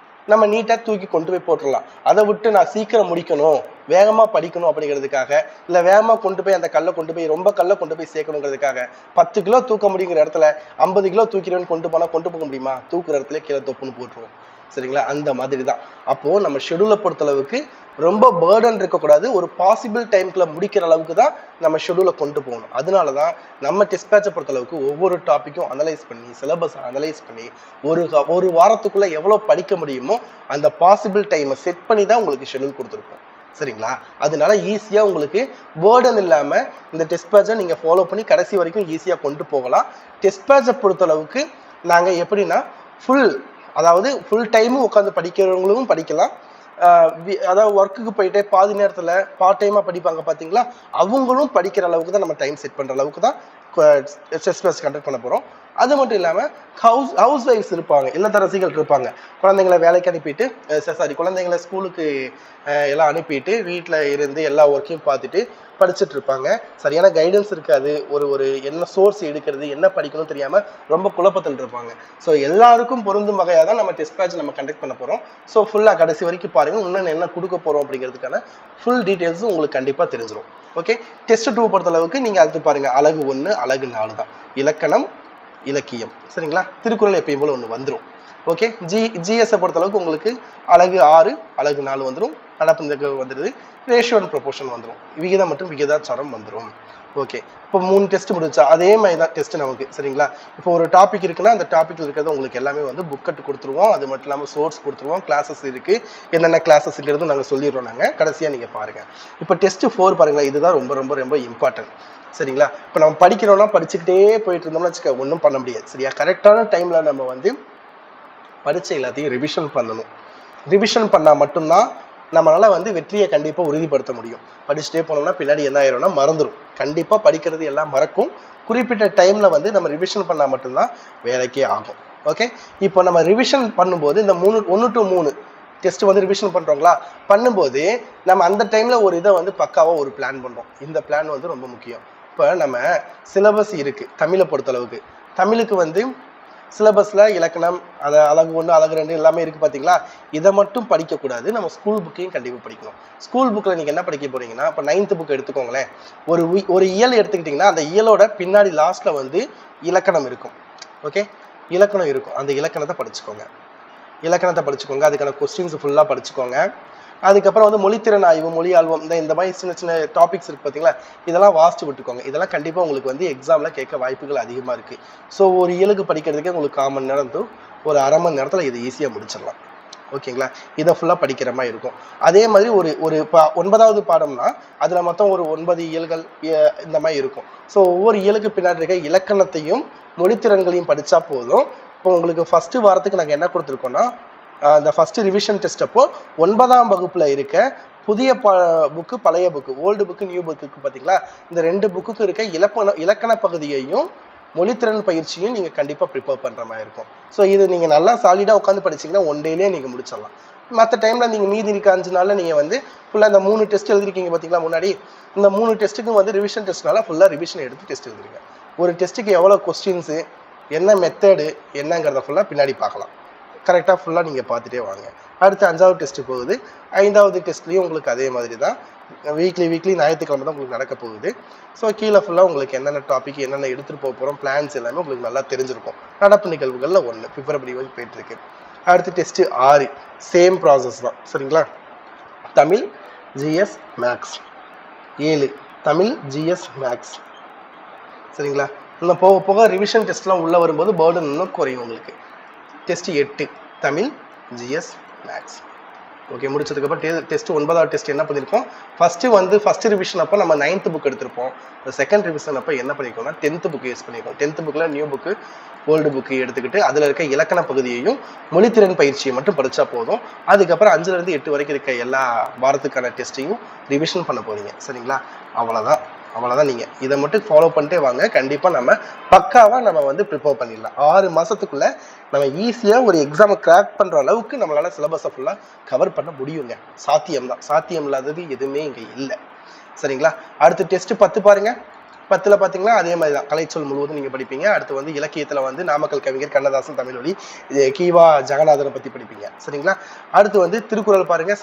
நம்ம நீட்டாக தூக்கி கொண்டு போய் போட்டுடலாம். அதை விட்டு நான் சீக்கிரம் முடிக்கணும், வேகமாக படிக்கணும் அப்படிங்கிறதுக்காக, இல்லை வேகமாக கொண்டு போய் அந்த கல்லை கொண்டு போய் ரொம்ப கல்லை கொண்டு போய் சேர்க்கணுங்கிறதுக்காக 10 கிலோ தூக்க முடியுங்கிற இடத்துல 50 கிலோ தூக்கிறேன்னு கொண்டு போக முடியுமா? தூக்குற இடத்துல கீழே தொப்புன்னு போட்டுருவோம். சரிங்களா? அந்த மாதிரி தான். அப்போது நம்ம ஷெடியூலை பொறுத்தளவுக்கு ரொம்ப பேர்டன் இருக்கக்கூடாது. ஒரு பாசிபிள் டைம்குள்ள முடிக்கிற அளவுக்கு தான் நம்ம ஷெடியூலை கொண்டு போகணும். அதனால தான் நம்ம டெஸ்ட் பேட்சை பொறுத்தளவுக்கு ஒவ்வொரு டாப்பிக்கும் அனலைஸ் பண்ணி சிலபஸ் அனலைஸ் பண்ணி ஒரு வாரத்துக்குள்ள எவ்வளோ படிக்க முடியுமோ அந்த பாசிபிள் டைமை செட் பண்ணி தான் உங்களுக்கு ஷெடியூல் கொடுத்துருக்கோம். சரிங்களா? அதனால ஈஸியாக உங்களுக்கு பேர்டன் இல்லாமல் இந்த டெஸ்ட் பேட்சை நீங்கள் ஃபாலோ பண்ணி கடைசி வரைக்கும் ஈஸியாக கொண்டு போகலாம். டெஸ்ட் பேட்சை பொறுத்தளவுக்கு நாங்கள் எப்படின்னா ஃபுல் டைமும் உட்காந்து படிக்கிறவங்களும் படிக்கலாம். அதாவது ஒர்க்குக்கு போயிட்டு பாதி நேரத்தில் பார்ட் டைமாக படிப்பாங்க பார்த்தீங்களா, அவங்களும் படிக்கிற அளவுக்கு தான் நம்ம டைம் செட் பண்ணுற அளவுக்கு தான் டெஸ்ட் பேட்ச் கண்டக்ட் பண்ண போகிறோம். அது மட்டும் இல்லாமல் ஹவுஸ் ஒய்ஃப்ஸ் இருப்பாங்க, இல்லத்தரசிகள் இருப்பாங்க. குழந்தைங்களை வேலைக்கு அனுப்பிட்டு குழந்தைங்களை ஸ்கூலுக்கு எல்லாம் அனுப்பிட்டு வீட்டில் இருந்து எல்லா ஒர்க்கையும் பார்த்துட்டு படிச்சுட்டு இருப்பாங்க. சரியான கைடன்ஸ் இருக்காது. ஒரு என்ன சோர்ஸ் எடுக்கிறது, என்ன படிக்கணும் தெரியாமல் ரொம்ப குழப்பத்தில் இருப்பாங்க. ஸோ எல்லாருக்கும் பொருந்தும் வகையாக தான் நம்ம டெஸ்ட் பேட்ச் நம்ம கண்டக்ட் பண்ண போகிறோம். ஸோ ஃபுல்லாக கடைசி வரைக்கும் பாருங்கள். இன்னும் என்ன கொடுக்க போகிறோம் அப்படிங்கிறதுக்கான ஃபுல் டீட்டெயில்ஸும் உங்களுக்கு கண்டிப்பாக தெரிஞ்சிடும். ஓகே, டெஸ்ட் 2 பொறுத்தளவுக்கு நீங்கள் அடுத்து பாருங்கள். அழகு 1, அழகு 4 தான். இலக்கணம், இலக்கியம். சரிங்களா? திருக்குறள் எப்பயும் போல ஒன்று வந்துடும். ஓகே, ஜிஎஸ்ஸை பொறுத்தளவுக்கு உங்களுக்கு அழகு 6, அழகு 4 வந்துடும். நடப்பு வந்துடுது. ரேஷியோ அண்ட் ப்ரொபோர்ஷன் வந்துடும். விகிதம் மற்றும் விகிதாச்சாரம் வந்துடும். ஓகே, இப்போ 3 டெஸ்ட் முடிச்சா அதே மாதிரி தான் டெஸ்ட் நமக்கு. சரிங்களா? இப்போ ஒரு டாபிக் இருக்குன்னா அந்த டாபிக்ல இருக்கிறது உங்களுக்கு எல்லாமே வந்து புக் கட்டு கொடுத்துருவோம். அது மட்டும் இல்லாமல் சோர்ஸ் கொடுத்துருவோம். கிளாஸஸ் இருக்குது, என்னென்ன கிளாஸஸ்ங்கிறது நாங்கள் சொல்லிடுறோம். நாங்கள் கடைசியாக நீங்கள் பாருங்கள். இப்போ டெஸ்ட் 4 பாருங்களா, இதுதான் ரொம்ப ரொம்ப ரொம்ப இம்பார்ட்டன்ட். சரிங்களா? இப்போ நம்ம படிக்கிறோம்னா படிச்சுக்கிட்டே போயிட்டு இருந்தோம்னா வச்சுக்க ஒன்றும் பண்ண முடியாது. சரியா? கரெக்டான டைமில் நம்ம வந்து பரீட்சை எல்லாத்தையும் ரிவிஷன் பண்ணணும். ரிவிஷன் பண்ணால் மட்டும்தான் நம்மளால் வந்து வெற்றியை கண்டிப்பாக உறுதிப்படுத்த முடியும். படிச்சுட்டே போனோம்னா பின்னாடி என்ன ஆயிரும்னா மறந்துடும். கண்டிப்பாக படிக்கிறது எல்லாம் மறக்கும். குறிப்பிட்ட டைமில் வந்து நம்ம ரிவிஷன் பண்ணால் மட்டும்தான் வேலைக்கே ஆகும். ஓகே, இப்போ நம்ம ரிவிஷன் பண்ணும்போது இந்த 1 to 3 டெஸ்ட் வந்து ரிவிஷன் பண்ணுறோங்களா, பண்ணும்போது நம்ம அந்த டைமில் ஒரு இதை வந்து பக்காவாக ஒரு பிளான் பண்ணுறோம். இந்த பிளான் வந்து ரொம்ப முக்கியம். இப்போ நம்ம சிலபஸ் இருக்குது. தமிழை பொறுத்தளவுக்கு தமிழுக்கு வந்து சிலபஸில் இலக்கணம், அழகு 1, அழகு 2 எல்லாமே இருக்குது பார்த்தீங்களா. இதை மட்டும் படிக்கக்கூடாது, நம்ம ஸ்கூல் புக்கையும் கண்டிப்பாக படிக்கணும். ஸ்கூல் புக்கில் நீங்கள் என்ன படிக்க போகிறீங்கன்னா, இப்போ 9th புக் எடுத்துக்கோங்களேன். ஒரு இயல் எடுத்துக்கிட்டிங்கன்னா அந்த இயலோட பின்னாடி லாஸ்ட்டில் வந்து இலக்கணம் இருக்கும். ஓகே, இலக்கணம் இருக்கும். அந்த இலக்கணத்தை படிச்சுக்கோங்க. அதுக்கான கொஸ்டின்ஸ் ஃபுல்லாக படிச்சுக்கோங்க. அதுக்கப்புறம் வந்து மொழித்திறன் ஆய்வு, மொழி ஆல்பம், இந்த மாதிரி சின்ன சின்ன டாபிக்ஸ் இருக்குது பார்த்தீங்களா, இதெல்லாம் வாசித்து விட்டுக்கோங்க. இதெல்லாம் கண்டிப்பாக உங்களுக்கு வந்து எக்ஸாமில் கேட்க வாய்ப்புகள் அதிகமாக இருக்குது. ஸோ ஒரு இயலுக்கு படிக்கிறதுக்கே உங்களுக்கு 1/4 மணி நேரம் ஒரு அரை மணி நேரத்தில் இது ஈஸியாக முடிச்சிடலாம். ஓகேங்களா? இதை ஃபுல்லாக படிக்கிற மாதிரி இருக்கும். அதே மாதிரி ஒரு 9வது பாடம்னா அதில் மொத்தம் ஒரு 9 இயல்கள் இந்த மாதிரி இருக்கும். ஸோ ஒவ்வொரு இயலுக்கு பின்னாடி இருக்க இலக்கணத்தையும் மொழித்திறன்களையும் படித்தா போதும். இப்போ உங்களுக்கு ஃபஸ்ட்டு வாரத்துக்கு நாங்கள் என்ன கொடுத்துருக்கோன்னா, அந்த ஃபஸ்ட்டு ரிவிஷன் டெஸ்ட் அப்போ 9ஆம் வகுப்பில் இருக்க புதிய புக்கு, பழைய book, old book, new book பார்த்தீங்களா, இந்த 2 புக்குக்கு இருக்க இலக்கண பகுதியையும் மொழித்திறன் பயிற்சியும் நீங்கள் கண்டிப்பாக ப்ரிப்பேர் பண்ணுற மாதிரி இருக்கும். ஸோ இது நீங்கள் நல்லா சாலிடாக உட்காந்து படிச்சிங்கன்னா 1 டேலேயே நீங்கள் முடிச்சிடலாம். மற்ற டைமில் நீங்கள் மீதி இருக்க 5 நாளில் நீங்கள் வந்து ஃபுல்லாக இந்த 3 டெஸ்ட் எழுதிருக்கீங்க பார்த்தீங்களா முன்னாடி, இந்த 3 டெஸ்ட்டுக்கும் வந்து ரிவிஷன் டெஸ்ட்னால ஃபுல்லாக ரிவிஷன் எடுத்து டெஸ்ட் எழுதுறீங்க. ஒரு டெஸ்ட்டுக்கு எவ்வளோ கொஸ்டின்ஸு, என்ன மெத்தடு என்னங்கிறத ஃபுல்லாக பின்னாடி பார்க்கலாம். கரெக்டாக ஃபுல்லாக நீங்கள் பார்த்துட்டே வாங்க. அடுத்து 5வது டெஸ்ட்டு போகுது. 5வது டெஸ்ட்லேயும் உங்களுக்கு அதே மாதிரி தான். வீக்லி ஞாயிற்றுக்கிழமை தான் உங்களுக்கு நடக்க போகுது. ஸோ கீழே ஃபுல்லாக உங்களுக்கு என்னென்ன டாபிக், என்னென்ன எடுத்துகிட்டு போக போகிறோம், பிளான்ஸ் எல்லாமே உங்களுக்கு நல்லா தெரிஞ்சிருக்கும். நடப்பு நிகழ்வுகளில் 1 பிப்ரவரி வரைக்கும் போயிட்டுருக்கு. அடுத்து டெஸ்ட்டு 6, சேம் ப்ராசஸ் தான். சரிங்களா? Tamil, GS, maths. 7 Tamil, GS, maths. சரிங்களா? இன்னும் போக போக ரிவிஷன் டெஸ்ட்லாம் உள்ளே வரும்போது பேர்டன் இன்னும் குறையும் உங்களுக்கு. Test 8 Tamil, GS, maths. Okay, முடிச்சதுக்கப்புறம் டெஸ்ட் 9வது டெஸ்ட் என்ன பண்ணியிருக்கோம், ஃபர்ஸ்ட் ரிவிஷன் அப்போ நம்ம 9th புக் எடுத்திருப்போம். செகண்ட் ரிவிஷன் அப்போ என்ன பண்ணியிருக்கோம்னா 10th புக் யூஸ் பண்ணியிருக்கோம். 10th புக்கில் நியூ புக்கு ஓல்டு புக்கு எடுத்துக்கிட்டு அதில் இருக்க இலக்கண பகுதியையும் மொழித்திறன் பயிற்சியை மட்டும் படித்தா போதும். அதுக்கப்புறம் 5லேருந்து 8 வரைக்கும் இருக்க எல்லா வாரத்துக்கான டெஸ்ட்டையும் ரிவிஷன் பண்ண போறீங்க. சரிங்களா? அவ்வளோதான். நீங்கள் இதை மட்டும் ஃபாலோ பண்ணிட்டே வாங்க. கண்டிப்பாக நம்ம பக்காவாக நம்ம வந்து ப்ரிப்பேர் பண்ணிடலாம். 6 மாதத்துக்குள்ளே நம்ம ஈஸியாக ஒரு எக்ஸாமை கிராக் பண்ணுற அளவுக்கு நம்மளால் சிலபஸை ஃபுல்லாக கவர் பண்ண முடியுங்க. சாத்தியம் இல்லாதது எதுவுமே இங்கே இல்லை. சரிங்களா? அடுத்து டெஸ்ட் 10 பாருங்கள். 10ல் பார்த்தீங்கன்னா அதே மாதிரி தான், கலைச்சொல் முழுவதும் நீங்கள் படிப்பீங்க. அடுத்து வந்து இலக்கியத்தில் வந்து நாமக்கல் கவிஞர் கண்ணதாசன் தமிழ்வழி கீவா ஜெகநாதனை பற்றி படிப்பீங்க. சரிங்களா? அடுத்து வந்து திருக்குறள் பாருங்கள்,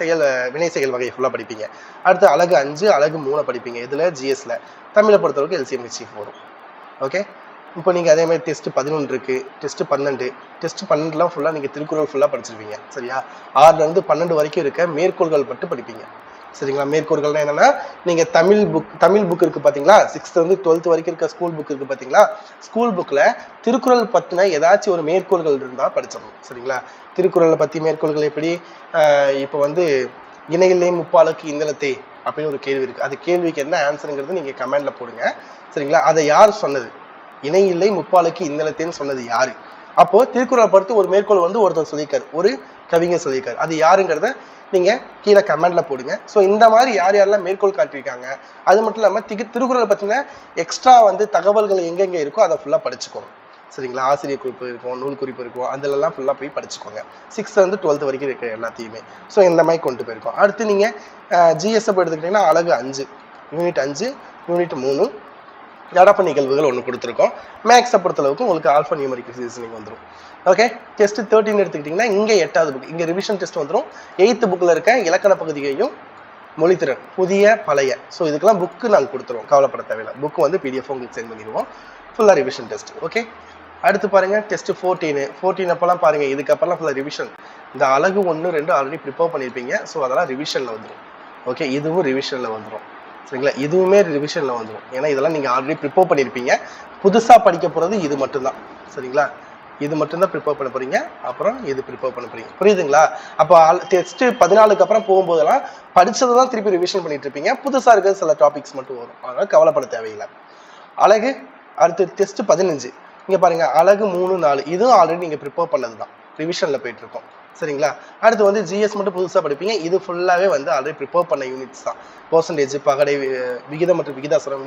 வினை செயல் வகையை ஃபுல்லாக படிப்பீங்க. அடுத்து அழகு 5 அழகு 3 படிப்பீங்க. இதில் ஜிஎஸ்ல தமிழை பொறுத்தளவுக்கு LCM HCF வரும். ஓகே, இப்போ நீங்கள் அதே மாதிரி டெஸ்ட் 11 இருக்குது, டெஸ்ட் 12 ஃபுல்லாக நீங்கள் திருக்குறள் ஃபுல்லாக படிச்சிருப்பீங்க. சரியா? 6லேருந்து 12 வரைக்கும் இருக்க மேற்கோள்கள் பட்டு படிப்பீங்க. சரிங்களா? மேற்கோள்கள்னா என்னன்னா, நீங்கள் தமிழ் புக் இருக்குது பார்த்தீங்களா, 6th 12th வரைக்கும் இருக்க ஸ்கூல் புக் இருக்குது பார்த்தீங்களா, ஸ்கூல் புக்கில் திருக்குறள் பற்றின ஏதாச்சும் ஒரு மேற்கோள்கள் இருந்தால் படிச்சிடணும். சரிங்களா? திருக்குறளை பற்றி மேற்கோள்கள் எப்படி, இப்போ வந்து இணையில்லை முப்பாலுக்கு இந்தளத்தே அப்படின்னு ஒரு கேள்வி இருக்குது. அது கேள்விக்கு என்ன ஆன்சருங்கிறது நீங்கள் கமெண்டில் போடுங்க. சரிங்களா? அதை யார் சொன்னது, இணையில்லை முப்பாலுக்கு இந்தளத்தேன்னு சொன்னது யாரு? அப்போ திருக்குறளை பொறுத்து ஒரு மேற்கோள் வந்து ஒருத்தர் சொல்லியிருக்காரு, ஒரு கவிஞர் சொல்லியிருக்காரு, அது யாருங்கிறத நீங்கள் கீழே கமெண்ட்ல போடுங்க. ஸோ இந்த மாதிரி யாரெல்லாம் மேற்கோள் காட்டியிருக்காங்க, அது மட்டும் இல்லாமல் திருக்குறளை பற்றின எக்ஸ்ட்ரா வந்து தகவல்கள் எங்கெங்கே இருக்கோ அதை ஃபுல்லாக படிச்சுக்கோங்க. சரிங்களா? ஆசிரியர் குறிப்பு இருக்கும், நூல் குறிப்பு இருக்கும், அதிலெல்லாம் ஃபுல்லாக போய் படிச்சுக்கோங்க. 6th 12th வரைக்கும் இருக்கிற எல்லாத்தையுமே. ஸோ இந்த மாதிரி கொண்டு போயிருக்கோம். அடுத்து நீங்கள் ஜிஎஸ்எப் எடுத்துக்கிட்டிங்கன்னா அழகு 5 யூனிட் 5 யூனிட் 3 நடப்பு நிகழ்வுகள் ஒன்று கொடுத்துருக்கோம். மேக்ஸை பொறுத்தளவுக்கு உங்களுக்கு ஆல்ஃபா நியூமரிக்கல் ரீசனிங் வந்துடும். ஓகே, டெஸ்ட் 13 எடுத்துக்கிட்டிங்கன்னா இங்கே 8வது புக், இங்கே ரிவிஷன் டெஸ்ட் வந்துடும். 8th புக்கில் இருக்க இலக்கண பகுதியையும் மொழித்திறன் புதிய பழைய, ஸோ இதுக்கெல்லாம் புக்கு நாங்கள் கொடுத்துருவோம், கவலைப்பட தேவையில்லை. புக்கு வந்து PDF உங்களுக்கு சென்ட் பண்ணிடுவோம், ஃபுல்லாக ரிவிஷன் டெஸ்ட். ஓகே, அடுத்து பாருங்கள் டெஸ்ட் 14 அப்போலாம் பாருங்கள், இதுக்கப்புறம் ஃபுல்லாக ரிவிஷன். இந்த அழகு 1, 2 ஆல்ரெடி ப்ரிப்பேர் பண்ணியிருப்பீங்க. ஸோ அதெல்லாம் ரிவிஷனில் வந்துடும். ஓகே, இதுவும் ரிவிஷனில் வந்துடும். சரிங்களா? இதுவுமே ரிவிஷனில் வந்துடும். ஏன்னா இதெல்லாம் நீங்கள் ஆல்ரெடி ப்ரிப்பேர் பண்ணியிருப்பீங்க. புதுசாக படிக்க போகிறது இது மட்டும்தான். சரிங்களா? இது மட்டும்தான் ப்ரிப்பேர் பண்ண போகிறீங்க. அப்புறம் இது ப்ரிப்பேர் பண்ண போகிறீங்க. புரியுதுங்களா? அப்போ டெஸ்ட்டு 14க்கு அப்புறம் போகும்போதெல்லாம் படித்ததை தான் திருப்பி ரிவிஷன் பண்ணிட்டு இருப்பீங்க. புதுசாக இருக்கிற சில டாபிக்ஸ் மட்டும் வரும். அதனால் கவலைப்பட தேவையில்லை. அழகு அடுத்து டெஸ்ட் 15 இங்கே பாருங்கள், அழகு 3, 4 இதுவும் ஆல்ரெடி நீங்கள் ப்ரிப்பேர் பண்ணது தான், ரிவிஷனில் போயிட்டுருக்கோம். சரிங்களா? அடுத்து வந்து ஜிஎஸ் மட்டும் புதுசாக படிப்பீங்க. இது ஃபுல்லாகவே வந்து ஆல்ரெடி ப்ரிப்பேர் பண்ண யூனிட்ஸ் தான். பர்சன்டேஜ், பகடை, விகிதம் மற்றும் விகிதாசரம்,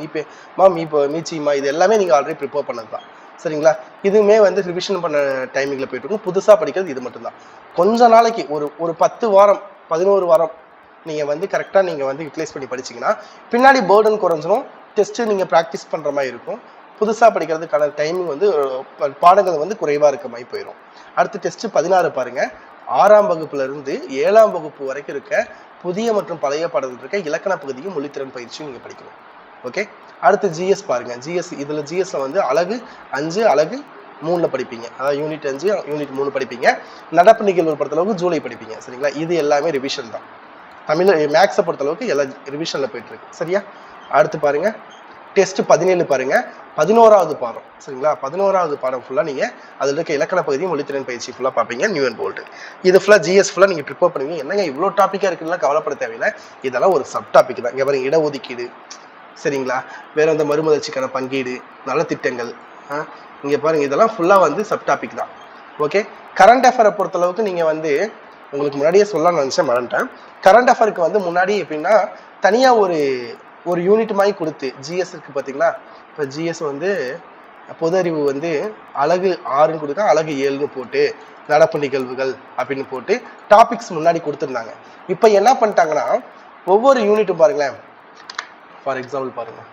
மீச்சிமா இது எல்லாமே நீங்கள் ஆல்ரெடி ப்ரிப்பேர் பண்ணது தான். சரிங்களா? இதுவுமே வந்து ரிவிஷன் பண்ண டைமிங்கில் போயிட்டு இருக்கும். புதுசாக படிக்கிறது இது மட்டும்தான். கொஞ்ச நாளைக்கு ஒரு 10 வாரம் 11 வாரம் நீங்கள் வந்து கரெக்டாக நீங்கள் வந்து யூட்டிலைஸ் பண்ணி படிச்சிங்கன்னா பின்னாடி பேர்டன் குறைஞ்சிரும். டெஸ்ட்டு நீங்கள் ப்ராக்டிஸ் பண்ணுற மாதிரி இருக்கும். புதுசாக படிக்கிறதுக்கான டைமிங் வந்து பாடங்கள் வந்து குறைவாக இருக்க மாதிரி போயிடும். அடுத்து டெஸ்ட் 16 பாருங்கள், 6ஆம் வகுப்புலேருந்து 7ஆம் வகுப்பு வரைக்கும் இருக்க புதிய மற்றும் பழைய பாடல்கள் இருக்க இலக்கண பகுதியும் மொழித்திறன் பயிற்சியும் நீங்கள் படிக்கணும். ஓகே, அடுத்து ஜிஎஸ் பாருங்கள். ஜிஎஸ்ல வந்து அழகு 5 அழகு 3 படிப்பீங்க. அதாவது யூனிட் 5 யூனிட் 3 படிப்பீங்க. நடப்பு நிகழ்வு பொறுத்தளவுக்கு ஜூலை படிப்பீங்க. சரிங்களா? இது எல்லாமே ரிவிஷன் தான். தமிழ் மேக்ஸை பொறுத்தளவுக்கு எல்லா ரிவிஷனில் போயிட்டுருக்கு. சரியா? அடுத்து பாருங்கள் டெஸ்ட் 17 பாருங்கள், 11வது பாடம். சரிங்களா? 11வது பாடம் ஃபுல்லாக நீங்கள் அதில் இருக்க இலக்கண பகுதியும் மொழித்திறன் பயிற்சி ஃபுல்லாக பார்ப்பீங்க. நியூ அண்ட் போல்டு இது ஃபுல்லாக ஜிஎஸ் ஃபுல்லாக நீங்கள் ப்ரிப்பேர் பண்ணுவீங்க. என்னங்க இவ்வளோ டாப்பிக்காக இருக்குன்னா கவலைப்பட தேவையில்லை. இதெல்லாம் ஒரு சப் டாபிக் தான். இங்கே பாருங்க, இடஒதுக்கீடு. சரிங்களா? வேறு வந்து மறுமலர்ச்சிக்கான பங்கீடு, நலத்திட்டங்கள். இங்கே பாருங்கள், இதெல்லாம் ஃபுல்லாக வந்து சப் டாபிக் தான். ஓகே, கரண்ட் அஃபேரை பொறுத்தளவுக்கு நீங்கள் வந்து உங்களுக்கு முன்னாடியே சொல்லலாம்னு நினச்சேன், மறந்துட்டேன். கரண்ட் அஃபேருக்கு வந்து முன்னாடி எப்படின்னா தனியாக ஒரு யூனிட் மாதிரி கொடுத்து ஜிஎஸ் இருக்குது பார்த்தீங்களா? இப்போ ஜிஎஸ் வந்து பொது அறிவு வந்து அழகு 6ன்னு கொடுத்தா அழகு 7ன்னு போட்டு நடப்பு நிகழ்வுகள் அப்படின்னு போட்டு டாபிக்ஸ் முன்னாடி கொடுத்துருந்தாங்க. இப்போ என்ன பண்ணிட்டாங்கன்னா ஒவ்வொரு யூனிட்டும் பாருங்களேன். ஃபார் எக்ஸாம்பிள் பாருங்கள்,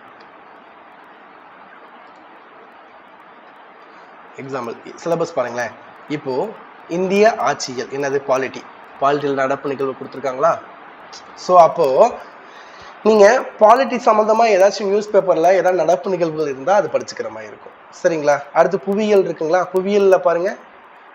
சிலபஸ் பாருங்களேன். இப்போது இந்திய ஆட்சியல் என்னது, பாலிட்டியில் நடப்பு நிகழ்வு கொடுத்துருக்காங்களா? ஸோ அப்போது நீங்கள் பாலிட்டி சம்மந்தமாக ஏதாச்சும் நியூஸ் பேப்பரில் ஏதாவது நடப்பு நிகழ்வுகள் இருந்தால் அது படிச்சுக்கிற மாதிரி இருக்கும். சரிங்களா? அடுத்து புவியியல் இருக்குங்களா? புவியியலில் பாருங்கள்,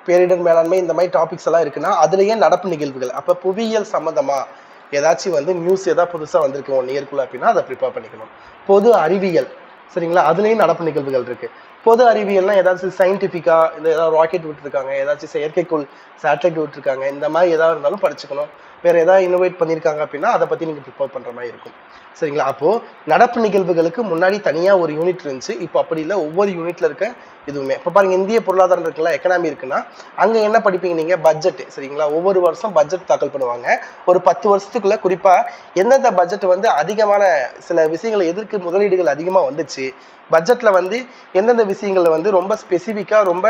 பேரிடர் மேலாண்மை இந்த மாதிரி டாபிக்ஸ் எல்லாம் இருக்குன்னா அதுலேயே நடப்பு நிகழ்வுகள். அப்போ புவியியல் சம்மந்தமாக ஏதாச்சும் வந்து நியூஸ் ஏதாவது புதுசாக வந்திருக்கு 1 இயர்க்குள்ள அப்படின்னா அதை ப்ரிப்பேர் பண்ணிக்கணும். பொது அறிவியல், சரிங்களா? அதுலேயும் நடப்பு நிகழ்வுகள் இருக்குது. பொது அறிவியல்னா ஏதாச்சும் சயின்டிஃபிக்கா இல்லை ஏதாவது ராக்கெட் விட்டுருக்காங்க, ஏதாச்சும் செயற்கைக்கோள் சேட்டலைட் விட்டுருக்காங்க, இந்த மாதிரி ஏதாவது இருந்தாலும் படிச்சுக்கணும். வேற ஏதாவது இன்னோவேட் பண்ணியிருக்காங்க அப்படின்னா அதை பத்தி நீங்க ப்ரிப்பேர் பண்ற மாதிரி இருக்கும். சரிங்களா? அப்போ நடப்பு நிகழ்வுகளுக்கு முன்னாடி தனியா ஒரு யூனிட் இருந்துச்சு, இப்போ அப்படி இல்லை, ஒவ்வொரு யூனிட்ல இருக்க இதுவுமே. இப்போ பாருங்க, இந்திய பொருளாதாரம் இருக்குல்ல, எக்கனாமி இருக்குன்னா அங்க என்ன படிப்பீங்க நீங்க? பட்ஜெட். சரிங்களா? ஒவ்வொரு வருஷம் பட்ஜெட் தாக்கல் பண்ணுவாங்க. ஒரு 10 வருஷத்துக்குள்ள குறிப்பா எந்தெந்த பட்ஜெட் வந்து அதிகமான சில விஷயங்களை எதற்கு முதலீடுகள் அதிகமா வந்துச்சு, பட்ஜெட்ல வந்து எந்தெந்த விஷயங்கள்ல வந்து ரொம்ப ஸ்பெசிஃபிக்கா ரொம்ப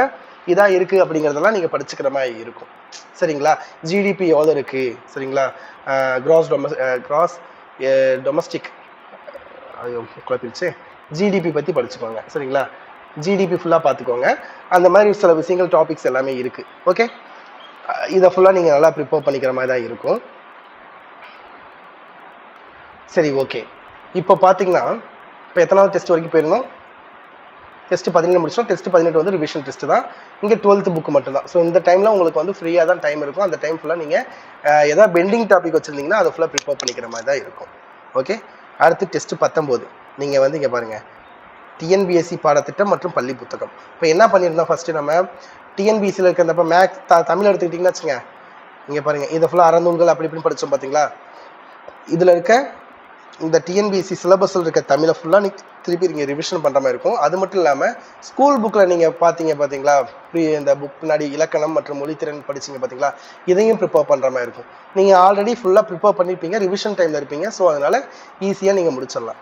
இதா இருக்கு அப்படிங்கிறதெல்லாம் நீங்க படிச்சுக்கிற மாதிரி இருக்கும். சரிங்களா? ஜிடிபி எவ்வளோ இருக்கு, சரிங்களா, கிராஸ் டொமஸ்டிக் குழப்பிடுச்சு, ஜிடிபி பத்தி படிச்சுக்கோங்க. சரிங்களா? ஜிடிபி ஃபுல்லா பார்த்துக்கோங்க. அந்த மாதிரி சில விஷயங்கள் டாபிக்ஸ் எல்லாமே இருக்கு. ஓகே, இதை ஃபுல்லா நீங்க நல்லா ப்ரிப்பேர் பண்ணிக்கிற மாதிரி தான் இருக்கும். சரி, ஓகே. இப்போ பார்த்தீங்கன்னா இப்போ எத்தனாவது டெஸ்ட் வரைக்கும் போயிருந்தோம்? டெஸ்ட் 17 முடிச்சோம். டெஸ்ட் 18 வந்து ரிவிஷன் டெஸ்ட் தான். இங்கே 12th புக் மட்டும் தான். ஸோ இந்த டைமில் உங்களுக்கு வந்து ஃப்ரீயாக தான் டைம் இருக்கும். அந்த டைம் ஃபுல்லாக நீங்கள் ஏதாவது பெண்டிங் டாபிக் வச்சுருந்தீங்கன்னா அதை ஃபுல்லாக ப்ரிப்பேர் பண்ணிக்கிற மாதிரி தான் இருக்கும். ஓகே, அடுத்து டெஸ்ட் 19. நீங்கள் வந்து இங்கே பாருங்கள், டிஎன்பிஎஸ்சி பாடத்திட்டம் மற்றும் பள்ளி புத்தகம். இப்போ என்ன பண்ணியிருந்தோம்? ஃபஸ்ட்டு நம்ம டிஎன்பிஎஸ்சியில் இருக்கிற இப்போ மேக்ஸ் தமிழ் எடுத்துக்கிட்டிங்கன்னா வச்சுங்க, இங்கே பாருங்கள், இதை ஃபுல்லாக அறநூல்கள் அப்படி இப்படின்னு படித்தோம் பார்த்தீங்களா? இதில் இருக்க இந்த டிஎன்பிஎஸ்சி சிலபஸில் இருக்க தமிழை ஃபுல்லாக நீ திருப்பி நீங்கள் ரிவிஷன் பண்ணுற மாதிரி இருக்கும். அது மட்டும் இல்லாமல் ஸ்கூல் புக்கில் நீங்கள் பார்த்தீங்களா, இந்த புக் பின்னாடி இலக்கணம் மற்றும் மொழித்திறன் படிச்சிங்க பார்த்தீங்களா, இதையும் ப்ரிப்பேர் பண்ணுற மாதிரி இருக்கும். நீங்கள் ஆல்ரெடி ஃபுல்லாக ப்ரிப்பேர் பண்ணியிருப்பீங்க, ரிவிஷன் டைமில் இருப்பீங்க. ஸோ அதனால் ஈஸியாக நீங்கள் முடிச்சிடலாம்.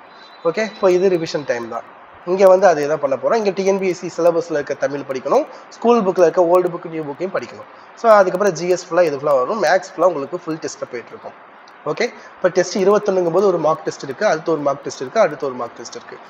ஓகே, இப்போ இது ரிவிஷன் டைம் தான். இங்கே வந்து அதே தான் பண்ண போகிறோம். இங்கே டிஎன்பிஎஸ்சி சிலபஸில் இருக்க தமிழ் படிக்கணும், ஸ்கூல் புக்கில் இருக்க ஓல்டு புக்கு நியூ புக்கையும் படிக்கணும். ஸோ அதுக்கப்புறம் ஜிஎஸ் ஃபுல்லாக இது ஃபுல்லாக வரும். மேக்ஸ் ஃபுல்லாக உங்களுக்கு ஃபுல் டெஸ்ட்டில் போயிட்டுருக்கும். ஓகே, இப்போ டெஸ்ட் 21ங்கும் போது ஒரு மார்க் டெஸ்ட் இருக்குது, அடுத்து ஒரு மார்க் டெஸ்ட் இருக்குது, அடுத்து ஒரு மார்க் டெஸ்ட் இருக்குது,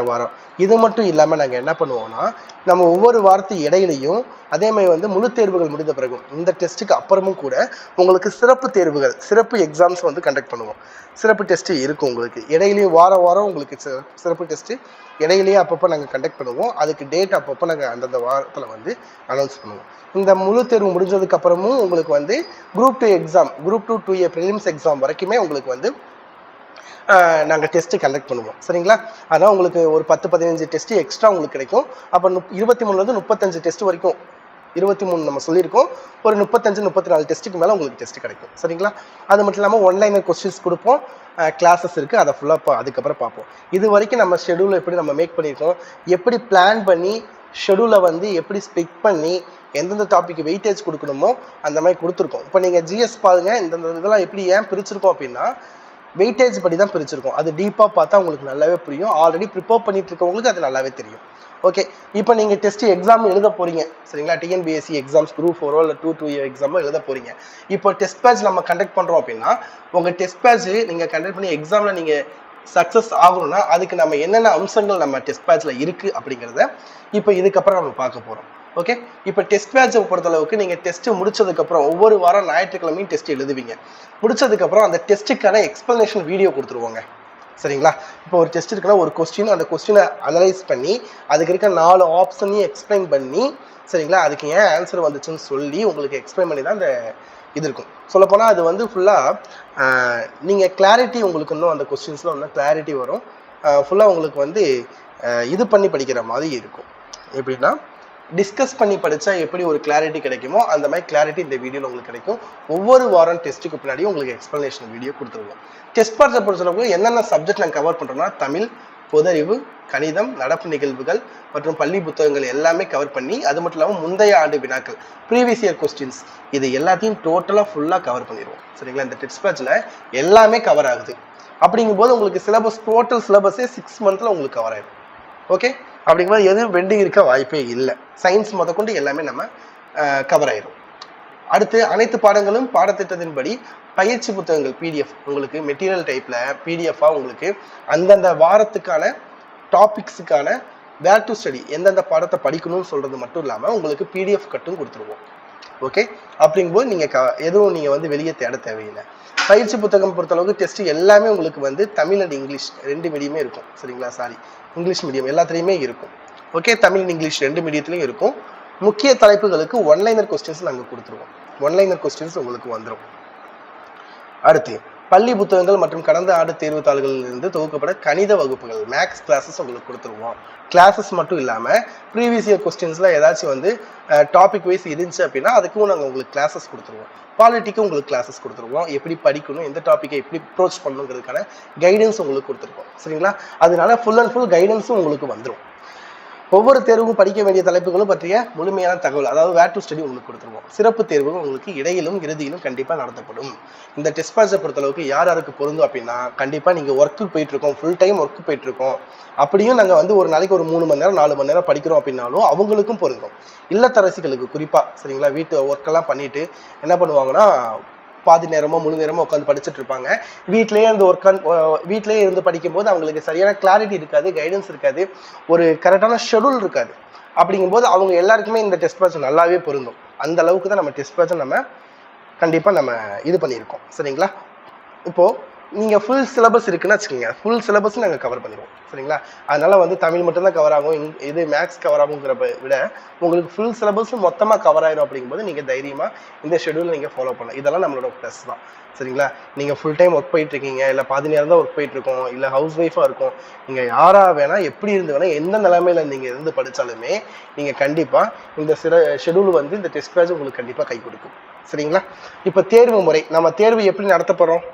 வாரம். இது மட்டும் இல்லாமல் நாங்கள் என்ன பண்ணுவோம்னா, நம்ம ஒவ்வொரு வாரத்து இடையிலையும் அதே மாதிரி வந்து முழு தேர்வுகள் முடிந்த பிறகும் இந்த டெஸ்ட்டுக்கு அப்புறமும் கூட உங்களுக்கு சிறப்பு தேர்வுகள், சிறப்பு எக்ஸாம்ஸ் வந்து கண்டக்ட் பண்ணுவோம். சிறப்பு டெஸ்ட்டு இருக்கும் உங்களுக்கு இடையிலேயே, வாரம் உங்களுக்கு சிறப்பு டெஸ்ட்டு இடையிலேயே அப்பப்போ நாங்கள் கண்டக்ட் பண்ணுவோம். அதுக்கு டேட் அப்பப்போ நாங்கள் அந்தந்த வாரத்தில் வந்து அனௌன்ஸ் பண்ணுவோம். இந்த முழு தேர்வு முடிஞ்சதுக்கு அப்புறமும் உங்களுக்கு வந்து group 2 exam, group 2 2A prelims exam வரைக்குமே உங்களுக்கு வந்து நாங்கள் டெஸ்ட்டு கண்டக்ட் பண்ணுவோம். சரிங்களா? அதான் உங்களுக்கு ஒரு 10-15 டெஸ்ட்டு எக்ஸ்ட்ரா உங்களுக்கு கிடைக்கும். அப்போ 23லேருந்து 35 டெஸ்ட் வரைக்கும், 23 நம்ம சொல்லியிருக்கோம், ஒரு 35-34 டெஸ்ட்டுக்கு மேலே உங்களுக்கு டெஸ்ட்டு கிடைக்கும். சரிங்களா? அது மட்டும் இல்லாமல் ஒன்லைனர் கொஸ்டின்ஸ் கொடுப்போம், கிளாஸஸ் இருக்குது, அதை ஃபுல்லாக அதுக்கப்புறம் பார்ப்போம். இது வரைக்கும் நம்ம ஷெடியூல் எப்படி நம்ம மேக் பண்ணியிருக்கோம், எப்படி பிளான் பண்ணி ஷெடியூலை வந்து எப்படி ஸ்பிக் பண்ணி எந்தெந்த டாபிக் வெயிட்டேஜ் கொடுக்கணுமோ அந்த மாதிரி கொடுத்துருக்கோம். இப்போ நீங்கள் ஜிஎஸ் பாருங்க, இந்த இதெல்லாம் எப்படி ஏன் பிரிச்சிருக்கோம் அப்படின்னா வெயிட்டேஜ் படி தான் பிரிச்சிருக்கோம். அது டீப்பாக பார்த்தா உங்களுக்கு நல்லாவே புரியும். ஆல்ரெடி ப்ரிப்பேர் பண்ணிட்டு இருக்கவங்களுக்கு அது நல்லாவே தெரியும். ஓகே, இப்போ நீங்கள் டெஸ்ட் எக்ஸாம் எழுத போறீங்க. சரிங்களா? டிஎன்பிஎஸ்சி எக்ஸாம்ஸ் குரூப் 4 இல்லை 2A எக்ஸாமோ எழுத போறீங்க. இப்போ டெஸ்ட் பேட்ச் நம்ம கண்டக்ட் பண்ணுறோம் அப்படின்னா உங்கள் டெஸ்ட் பேட்ச் நீங்கள் கண்டக்ட் பண்ணி எக்ஸாமில் நீங்கள் சக்ஸஸ் ஆகணும்னா அதுக்கு நம்ம என்னென்ன அம்சங்கள் நம்ம டெஸ்ட் பேட்ச்சில் இருக்குது அப்படிங்கிறத இப்போ இதுக்கப்புறம் நம்ம பார்க்க போகிறோம். ஓகே, இப்போ டெஸ்ட் பேட்சை பொறுத்தளவுக்கு நீங்கள் டெஸ்ட்டு முடிச்சதுக்கப்புறம் ஒவ்வொரு வாரம் ஞாயிற்றுக்கிழமையும் டெஸ்ட் எழுதுவீங்க. முடிச்சதுக்கப்புறம் அந்த டெஸ்ட்டுக்கான எக்ஸ்ப்ளனேஷன் வீடியோ கொடுத்துருவாங்க. சரிங்களா? இப்போ ஒரு டெஸ்ட் இருக்குன்னா ஒரு கொஸ்டின், அந்த கொஸ்டினை அனலைஸ் பண்ணி அதுக்கு இருக்க 4 ஆப்ஷனையும் எக்ஸ்பிளைன் பண்ணி, சரிங்களா, அதுக்கு ஏன் ஆன்சர் வந்துச்சுன்னு சொல்லி உங்களுக்கு எக்ஸ்பிளைன் பண்ணி தான் அந்த இது இருக்கும். சொல்லப்போனால் அது வந்து ஃபுல்லாக நீங்கள் கிளாரிட்டி, உங்களுக்கு இன்னும் அந்த கொஸ்டின்ஸில் இன்னும் கிளாரிட்டி வரும். ஃபுல்லாக உங்களுக்கு வந்து இது பண்ணி படிக்கிற மாதிரி இருக்கும். எப்படின்னா டிஸ்கஸ் பண்ணி படித்தா எப்படி ஒரு கிளாரிட்டி கிடைக்குமோ அந்த மாதிரி கிளாரிட்டி இந்த வீடியோவில் உங்களுக்கு கிடைக்கும். ஒவ்வொரு வாரம் டெஸ்ட்டுக்கு பின்னாடியும் உங்களுக்கு எக்ஸ்ப்ளனேஷன் வீடியோ கொடுத்துருவோம். டெஸ்ட் பேட்சை பொறுத்தளவுக்கு என்னென்ன சப்ஜெக்ட் நாங்கள் கவர் பண்ணுறோம்னா தமிழ், பொதறிவு, கணிதம், நடப்பு நிகழ்வுகள் மற்றும் பள்ளி புத்தகங்கள் எல்லாமே கவர் பண்ணி, அது மட்டும் இல்லாமல் முந்தைய ஆண்டு வினாக்கள், ப்ரீவியஸ் இயர் கொஸ்டின்ஸ், இது எல்லாத்தையும் டோட்டலாக ஃபுல்லாக கவர் பண்ணிடுவோம். சரிங்களா? இந்த டெஸ்ட் பேட்சில் எல்லாமே கவர் ஆகுது. அப்படிங்கும்போது உங்களுக்கு சிலபஸ், டோட்டல் சிலபஸே 6 மந்த்தில் உங்களுக்கு கவர் ஆகிடும். ஓகே, அப்படிங்கும்போது எதுவும் பெண்டிங் இருக்க வாய்ப்பே இல்லை. சயின்ஸ் முதற்கொண்டு எல்லாமே நம்ம கவர் ஆயிடும். அடுத்து அனைத்து பாடங்களும் பாடத்திட்டத்தின்படி பயிற்சி புத்தகங்கள் PDF உங்களுக்கு மெட்டீரியல் டைப்பில் PDFாக உங்களுக்கு அந்தந்த வாரத்துக்கான டாபிக்ஸுக்கான வேர் டு ஸ்டடி, எந்தெந்த பாடத்தை படிக்கணும்னு சொல்கிறது மட்டும் இல்லாமல் உங்களுக்கு PDF கட்டும் கொடுத்துருவோம். ஓகே, அப்படிங்கும்போது நீங்கள் எதுவும் நீங்கள் வந்து வெளியே தேட தேவையில்லை. பயிற்சி புத்தகம் பொறுத்தளவுக்கு டெஸ்ட் எல்லாமே உங்களுக்கு வந்து தமிழ் அண்ட் இங்கிலீஷ் 2 மீடியமே இருக்கும். சரிங்களா? இங்கிலீஷ் மீடியம் எல்லாத்துலேயுமே இருக்கும். ஓகே, தமிழ் அண்ட் இங்கிலீஷ் 2 மீடியத்துலையும் இருக்கும். முக்கிய தலைப்புகளுக்கு ஒன்லைனர் கொஸ்டின்ஸ் நாங்கள் கொடுத்துருவோம். ஒன்லைனர் கொஸ்டின்ஸ் உங்களுக்கு வந்துடும். அடுத்து பள்ளி புத்தகங்கள் மற்றும் கடந்த ஆண்டு தேர்வுத்தாள்களிலிருந்து தொகுக்கப்பட கணித வகுப்புகள் மேக்ஸ் கிளாஸஸ் உங்களுக்கு கொடுத்துருவோம். கிளாஸஸ் மட்டும் இல்லாமல் ப்ரீவியஸ் இயர் கொஸ்டின்ஸில் ஏதாச்சும் வந்து டாபிக் வைஸ் இருந்துச்சு அப்படின்னா அதுக்கும் நாங்கள் உங்களுக்கு கிளாஸஸ் கொடுத்துருவோம். பாலிட்டிக்கும் உங்களுக்கு கிளாஸஸ் கொடுத்துருவோம். எப்படி படிக்கணும், எந்த டாப்பிக்கை எப்படி அப்ரோச் பண்ணணுங்கிறதுக்கான கைடன்ஸ் உங்களுக்கு கொடுத்துருக்கோம். சரிங்களா? அதனால ஃபுல் அண்ட் ஃபுல் கைடன்ஸும் உங்களுக்கு வந்துடும். ஒவ்வொரு தேர்வும் படிக்க வேண்டிய தலைப்புகளும் பற்றிய முழுமையான தகவல், அதாவது வேர் டு ஸ்டடி உங்களுக்கு கொடுத்துருவோம். சிறப்பு தேர்வுகள் உங்களுக்கு இடையிலும் இறுதியிலும் கண்டிப்பாக நடத்தப்படும். இந்த டெஸ்ட் பேட்சை பொறுத்தளவுக்கு யார் யாருக்கு பொருந்தும் அப்படின்னா, கண்டிப்பாக நீங்கள் ஒர்க்கு போயிட்டுருக்கோம், ஃபுல் டைம் ஒர்க்கு போயிட்டுருக்கோம், அப்படியும் நாங்கள் வந்து ஒரு நாளைக்கு ஒரு 3 மணி நேரம் 4 மணி நேரம் படிக்கிறோம் அப்படின்னாலும் அவங்களுக்கும் பொருந்தும். இல்லத்தரசிகளுக்கு குறிப்பாக, சரிங்களா, வீட்டு ஒர்க்கெல்லாம் பண்ணிட்டு என்ன பண்ணுவாங்கன்னா பாதி நேரமோ முழு நேரமோ உட்காந்து படிச்சுட்டு இருப்பாங்க. வீட்டிலேயே இருந்து படிக்கும்போது அவங்களுக்கு சரியான கிளாரிட்டி இருக்காது, கைடன்ஸ் இருக்காது, ஒரு கரெக்டான ஷெடியூல் இருக்காது. அப்படிங்கும்போது அவங்க எல்லாருக்குமே இந்த டெஸ்ட் பேட்ச் நல்லாவே பொருந்தும். அந்த அளவுக்கு தான் நம்ம டெஸ்ட் பேட்சை நம்ம கண்டிப்பாக நம்ம இது பண்ணியிருக்கோம். சரிங்களா? இப்போது நீங்கள் ஃபுல் சிலபஸ் இருக்குன்னு வச்சுக்கோங்க, ஃபுல் சிலபஸ் நாங்கள் கவர் பண்ணிடுவோம். சரிங்களா? அதனால் வந்து தமிழ் மட்டும்தான் கவர் ஆகும், இது மேக்ஸ் கவர் ஆகுங்கிற விட உங்களுக்கு ஃபுல் சிலபஸும் மொத்தமாக கவர் ஆகிடும். அப்படிங்கும்போது நீங்கள் தைரியமாக இந்த ஷெடியூல் நீங்கள் ஃபாலோ பண்ணலாம். இதெல்லாம் நம்மளோட ப்ளஸ் தான். சரிங்களா? நீங்கள் ஃபுல் டைம் ஒர்க் போயிட்டுருக்கீங்க, இல்லை பாதி நேரம் தான் ஒர்க் போயிட்டுருக்கோம், இல்லை ஹவுஸ் ஒய்ஃபாக இருக்கும், நீங்கள் யாராக வேணால் எப்படி இருந்து வேணால் எந்த நிலைமையில் நீங்கள் இருந்து படித்தாலுமே நீங்கள் கண்டிப்பாக இந்த ஷெடியூல் வந்து இந்த டெஸ்ட் பேட்ச் உங்களுக்கு கண்டிப்பாக கை கொடுக்கும். சரிங்களா? இப்போ தேர்வு முறை, நம்ம தேர்வு எப்படி நடத்த போகிறோம்?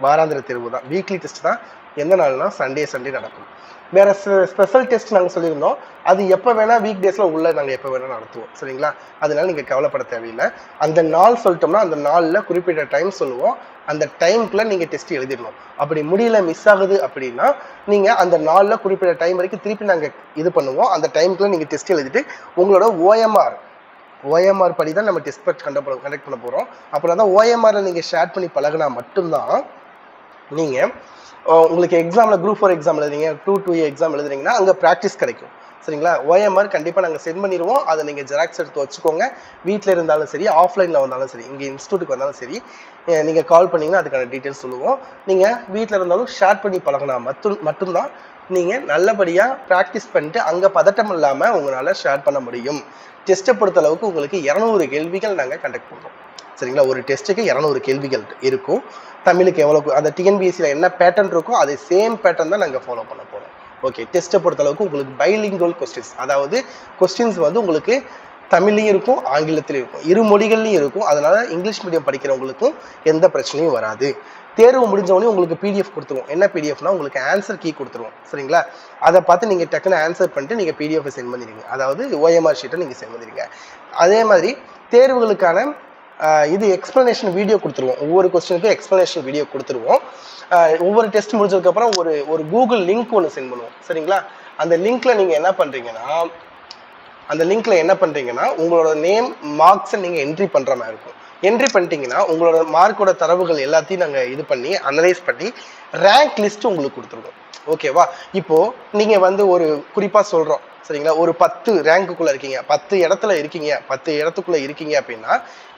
வாராந்திர தேர்வு தான், வீக்லி டெஸ்ட் தான். எந்த நாள்னா சண்டே நடக்கும். வேற ஸ்பெஷல் டெஸ்ட் நாங்கள் சொல்லியிருந்தோம், அது எப்போ வேணால் வீக் டேஸில் உள்ள நாங்கள் எப்போ வேணால் நடத்துவோம். சரிங்களா? அதனால நீங்கள் கவலைப்பட தேவையில்லை. அந்த நாள் சொல்லிட்டோம்னா அந்த நாளில் குறிப்பிட்ட டைம் சொல்லுவோம், அந்த டைமுக்குள்ளே நீங்கள் டெஸ்ட் எழுதிடணும். அப்படி முடியல, மிஸ் ஆகுது அப்படின்னா நீங்கள் அந்த நாளில் குறிப்பிட்ட டைம் வரைக்கும் திருப்பி நாங்கள் இது பண்ணுவோம். அந்த டைமுக்குள்ளே நீங்கள் டெஸ்ட் எழுதிட்டு உங்களோட ஓஎம்ஆர் படி தான் நம்ம டெஸ்ட் கண்டக்ட் பண்ண போகிறோம். அப்புறம் தான் ஓஎம்ஆரில் நீங்கள் ஷேர் பண்ணி பழகினா மட்டும்தான் நீங்கள் உங்களுக்கு எக்ஸாமில் குரூப் 4 எக்ஸாம் எழுதுறீங்க, 2A எக்ஸாம் எழுதுறீங்கன்னா அங்கே ப்ராக்டிஸ் கிடைக்கும். சரிங்களா? ஓஎம்ஆர் கண்டிப்பாக நாங்கள் சென்ட் பண்ணிடுவோம். அதை நீங்கள் ஜெராக்ஸ் எடுத்து வச்சுக்கோங்க. வீட்டில் இருந்தாலும் சரி, ஆஃப்லைனில் வந்தாலும் சரி, இங்கே இன்ஸ்டியூட்டுக்கு வந்தாலும் சரி, நீங்கள் கால் பண்ணிங்கன்னா அதுக்கான டீட்டெயில்ஸ் சொல்லுவோம். நீங்கள் வீட்டில் இருந்தாலும் ஷேர் பண்ணி பழகினா மட்டும்தான் நீங்கள் நல்லபடியாக ப்ராக்டிஸ் பண்ணிட்டு அங்கே பதட்டம் இல்லாமல் உங்களால் ஷேர் பண்ண முடியும். டெஸ்ட்டை பொறுத்தளவுக்கு உங்களுக்கு 200 கேள்விகள் நாங்கள் கண்டக்ட் பண்ணுறோம். சரிங்களா? ஒரு டெஸ்ட்டுக்கு 200 கேள்விகள் இருக்கும். தமிழுக்கு எவ்வளோ, அந்த டிஎன்பிஎஸ்சியில் என்ன பேட்டர்ன் இருக்கோ அதே சேம் பேட்டர்ன் தான் நாங்கள் ஃபாலோ பண்ண போகிறோம். ஓகே, டெஸ்ட்டை பொறுத்தளவுக்கு உங்களுக்கு பைலிங்குவல் கொஸ்டின்ஸ், அதாவது கொஸ்டின்ஸ் வந்து உங்களுக்கு தமிழ்லையும் இருக்கும், ஆங்கிலத்திலையும் இருக்கும், இரு மொழிகள்லையும் இருக்கும். அதனால் இங்கிலீஷ் மீடியம் படிக்கிறவங்களுக்கும் எந்த பிரச்சனையும் வராது. தேர்வு முடிஞ்சவொடனே உங்களுக்கு பிடிஎஃப் கொடுத்துருவோம். என்ன பிடிஎஃப்னா உங்களுக்கு ஆன்சர் கீ கொடுத்துருவோம். சரிங்களா? அதை பார்த்து நீங்கள் டக்குன்னு ஆன்சர் பண்ணிட்டு நீங்கள் பிடிஎஃப் சென்ட் பண்ணிடுங்க, அதாவது ஓஎம்ஆர் ஷீட்டை நீங்கள் சென்ட் பண்ணிடுங்க. அதே மாதிரி தேர்வுகளுக்கான இது எக்ஸ்ப்ளனேஷன் வீடியோ கொடுத்துருவோம். ஒவ்வொரு கொஸ்டினுக்கும் எக்ஸ்ப்ளனேஷன் வீடியோ கொடுத்துருவோம். ஒவ்வொரு டெஸ்ட் முடிச்சதுக்கப்புறம் ஒரு கூகுள் லிங்க் ஒன்று சென்ட் பண்ணுவோம். சரிங்களா? அந்த லிங்க்ல நீங்கள் என்ன பண்ணுறீங்கன்னா உங்களோட நேம், மார்க்ஸை நீங்கள் என்ட்ரி பண்ணுற மாதிரி இருக்கும். என்ட்ரி பண்ணிட்டீங்கன்னா உங்களோட மார்க்கோட தரவுகள் எல்லாத்தையும் நாங்கள் இது பண்ணி அனலைஸ் பண்ணி ரேங்க் லிஸ்ட் உங்களுக்கு கொடுத்துருவோம். ஓகேவா? இப்போது நீங்கள் வந்து ஒரு குறிப்பாக சொல்கிறோம், சரிங்களா, ஒரு 10 ரேங்க்குள்ளே இருக்கீங்க, 10 இடத்துல இருக்கீங்க, 10 இடத்துக்குள்ளே இருக்கீங்க அப்படின்னா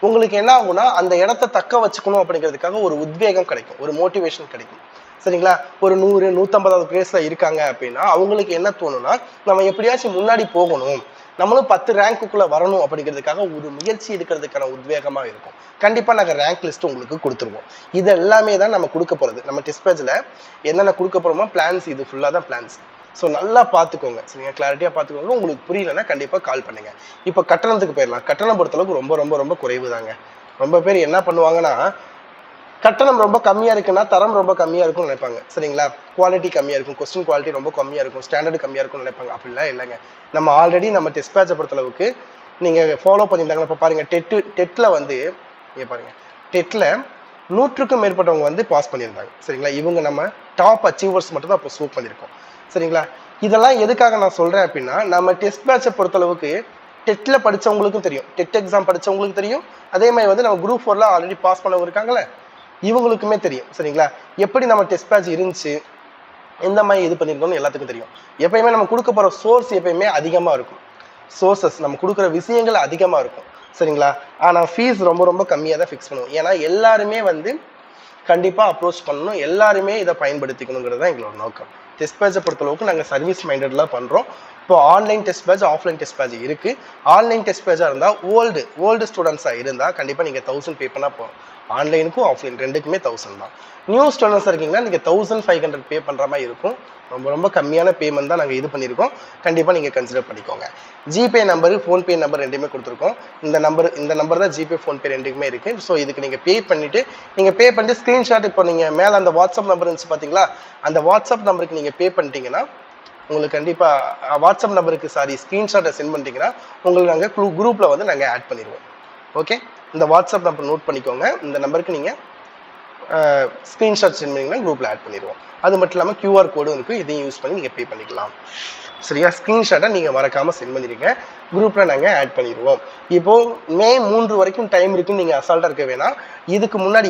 உங்களுக்கு என்ன ஆகும்னா அந்த இடத்த தக்க வச்சுக்கணும் அப்படிங்கிறதுக்காக ஒரு உத்வேகம் கிடைக்கும், ஒரு மோட்டிவேஷன் கிடைக்கும். சரிங்களா? ஒரு 100, 150வது பிளேஸில் இருக்காங்க அப்படின்னா அவங்களுக்கு என்ன தோணும்னா நம்ம எப்படியாச்சும் முன்னாடி போகணும், நம்மளும் 10 ரேங்க்குள்ளே வரணும் அப்படிங்கிறதுக்காக ஒரு முயற்சி எடுக்கிறதுக்கான உத்வேகமாக இருக்கும். கண்டிப்பாக நாங்கள் ரேங்க் லிஸ்ட் உங்களுக்கு கொடுத்துருவோம். இது எல்லாமே தான் நம்ம கொடுக்க போகிறது. நம்ம டெஸ்ட் பேஜில் என்னென்ன கொடுக்க போகிறோமோ பிளான்ஸ், இது ஃபுல்லாக தான் பிளான்ஸ். ஸோ நல்லா பார்த்துக்கோங்க. சரிங்க, கிளாரிட்டியாக பார்த்துக்கோங்க. உங்களுக்கு புரியலன்னா கண்டிப்பாக கால் பண்ணுங்கள். இப்போ கட்டணத்துக்கு போயிடலாம். கட்டணம் பொறுத்தளவுக்கு ரொம்ப ரொம்ப ரொம்ப குறைவு தாங்க. ரொம்ப பேர் என்ன பண்ணுவாங்கன்னா கட்டணம் ரொம்ப கம்மியாக இருக்குன்னா தரம் ரொம்ப கம்மியாக இருக்கும்னு நினைப்பாங்க. சரிங்களா? குவாலிட்டி கம்மியாக இருக்கும், கொஸ்டின் குவாலிட்டி ரொம்ப கம்மியாக இருக்கும், ஸ்டாண்டர்டு கம்மியாக இருக்கும்னு நினைப்பாங்க. அப்படிலாம் இல்லைங்க. நம்ம ஆல்ரெடி நம்ம டெஸ்ட் பேட்சை பொறுத்தளவுக்கு நீங்கள் ஃபாலோ பண்ணியிருந்தாங்க. இப்போ பாருங்கள், டெட்டில் வந்து இங்கே பாருங்கள், டெட்டில் 100க்கும் மேற்பட்டவங்க வந்து பாஸ் பண்ணியிருந்தாங்க. சரிங்களா? இவங்க நம்ம டாப் அச்சீவர்ஸ் மட்டும் தான் இப்போ சூப் பண்ணியிருக்கோம். சரிங்களா? இதெல்லாம் எதுக்காக நான் சொல்கிறேன் அப்படின்னா நம்ம டெஸ்ட் பேட்சை பொறுத்தளவுக்கு டெட்டில் படித்தவங்களுக்கும் தெரியும், டெட் எக்ஸாம் படித்தவங்களுக்கும் தெரியும், அதே மாதிரி வந்து நம்ம குரூப் 4ல ஆல்ரெடி பாஸ் பண்ணவங்க இருக்காங்களே இவங்களுக்குமே தெரியும். சரிங்களா? எப்படி நம்ம டெஸ்ட் பேட்ச் இருந்துச்சு, எந்த மாதிரி இது பண்ணியிருக்கோம்னு எல்லாத்துக்கும் தெரியும். எப்பயுமே நம்ம கொடுக்க போகிற சோர்ஸ் எப்பயுமே அதிகமாக இருக்கும், சோர்சஸ் நம்ம கொடுக்குற விஷயங்கள் அதிகமாக இருக்கும். சரிங்களா? ஆனால் ஃபீஸ் ரொம்ப ரொம்ப கம்மியாக தான் ஃபிக்ஸ் பண்ணுவோம். ஏன்னா எல்லாருமே வந்து கண்டிப்பாக அப்ரோச் பண்ணணும், எல்லாருமே இதை பயன்படுத்திக்கணுங்கிறது தான் எங்களோட நோக்கம். டெஸ்ட் பேட்சை பொறுத்தளவுக்கு நாங்கள் சர்வீஸ் மைண்டட்லாம் பண்ணுறோம். இப்போ online test batch, offline test batch இருக்குது. ஆன்லைன் டெஸ்ட் பேட்சாக இருந்தால் ஓல்டு ஸ்டூடெண்ட்ஸாக இருந்தால் கண்டிப்பாக நீங்கள் 1000 பே பண்ணால் போகும். ஆன்லைனுக்கும் ஆஃப்லைன் ரெண்டுக்குமே 1000 தான். நியூ ஸ்டூடெண்ட்ஸ் இருக்கீங்கன்னா நீங்கள் 1500 பே பண்ணுற மாதிரி இருக்கும். ரொம்ப ரொம்ப கம்மியான பேமெண்ட் தான் நாங்கள் இது பண்ணியிருக்கோம். கண்டிப்பாக நீங்கள் கன்சிடர் பண்ணிக்கோங்க. ஜிபே நம்பரு, ஃபோன்பே நம்பர் ரெண்டுமே கொடுத்துருக்கோம். இந்த நம்பர் தான் ஜிபே, ஃபோன்பே ரெண்டுக்குமே இருக்குது. ஸோ இதுக்கு நீங்கள் பே பண்ணிட்டு ஸ்க்ரீன்ஷாட் இப்போ நீங்கள் மேலே அந்த வாட்ஸ்அப் நம்பர் இருந்துச்சு பார்த்தீங்களா, அந்த வாட்ஸ்அப் நம்பருக்கு நீங்கள் பே பண்ணிட்டீங்கன்னா உங்களுக்கு கண்டிப்பாக வாட்ஸ்அப் நம்பருக்கு ஸ்க்ரீன்ஷாட்டை சென்ட் பண்ணிட்டீங்கன்னா உங்களுக்கு நாங்கள் குரூப்பில் வந்து நாங்கள் ஆட் பண்ணிடுவோம். ஓகே, இந்த வாட்ஸ்அப் நம்பர் நோட் பண்ணிக்கோங்க. இந்த நம்பருக்கு நீங்கள் ஸ்க்ரீன்ஷாட் சென்ட் பண்ணிங்கன்னா குரூப்பில் ஆட் பண்ணிடுவோம். அது மட்டும் இல்லாமல் QR கோடும் இருக்குது, இதையும் யூஸ் பண்ணி நீங்கள் பே பண்ணிக்கலாம். சரியா? ஸ்க்ரீன்ஷாட்டை நீங்கள் மறக்காமல் சென்ட் பண்ணிடுங்க, குரூப்பில் நாங்கள் ஆட் பண்ணிடுவோம். இப்போது மே 3 வரைக்கும் டைம் இருக்குன்னு நீங்கள் அசால்ட்டாக இருக்க வேணாம். இதுக்கு முன்னாடி